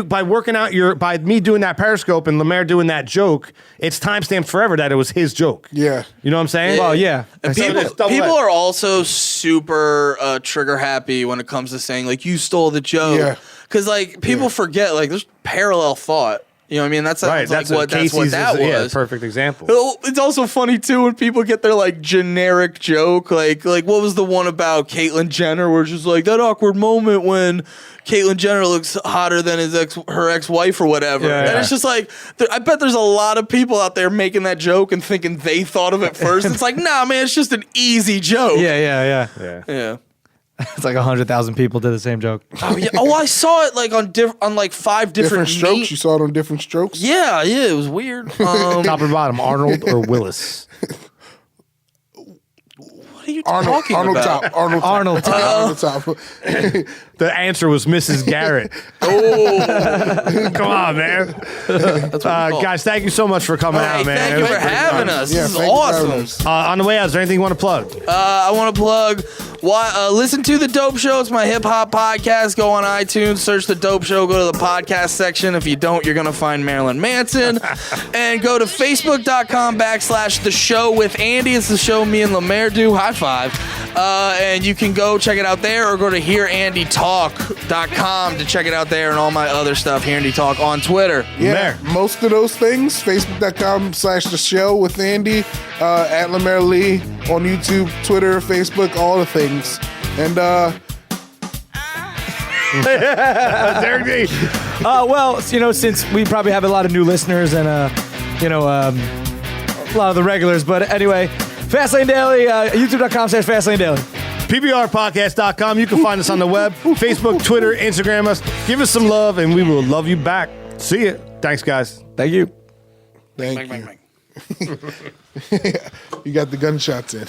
by working out by me doing that Periscope and LeMaire doing that joke, it's timestamped forever that it was his joke. Yeah. You know what I'm saying? Well, yeah. And So people, it's double-edged. people are also super trigger happy when it comes to saying like you stole the joke. Yeah. Because like people forget like there's parallel thought. You know what I mean? That's Right. like what that Casey's was. Yeah, perfect example. Well, it's also funny too when people get their like generic joke, like what was the one about Caitlyn Jenner, where it's just like that awkward moment when Caitlyn Jenner looks hotter than her ex-wife or whatever, Yeah, and yeah. it's just like I bet there's a lot of people out there making that joke and thinking they thought of it first. It's like, nah, man, it's just an easy joke. Yeah. Yeah. It's like 100,000 people did the same joke. Oh yeah. Oh, I saw it like on like 5 different Strokes. memes. You saw it on different strokes. Yeah, it was weird. Top or bottom, Arnold or Willis? What are you Arnold, talking Arnold about? top. Arnold top. Arnold top. Arnold top. The answer was Mrs. Garrett. Oh, Come on, man. that's what we call it. Guys, thank you so much for coming Hey, out, man. thank It you was for great. having us. Yeah, This is thank you for having awesome. us. On the way out, is there anything you want to plug? I want to plug. Listen to The Dope Show. It's my hip hop podcast. Go on iTunes, search The Dope Show, go to the podcast section. If you don't, you're going to find Marilyn Manson. And go to facebook.com/The Show with Andy. It's the show me and LeMaire do. High five. And you can go check it out there or go to hearandytalk.com to check it out there and all my other stuff. Hear Andy Talk on Twitter. Yeah, LeMaire. most of those things. Facebook.com/The Show with Andy. At LeMaire Lee on YouTube, Twitter, Facebook, all the things. And Derek D. Well, since we probably have a lot of new listeners and a lot of the regulars, but anyway, Fastlane Daily, youtube.com/Fastlane Daily. PBRpodcast.com. You can find us on the web, Facebook, Twitter, Instagram us. Give us some love, and we will love you back. See ya. Thanks, guys. Thank you. thank you. You got the gunshots in.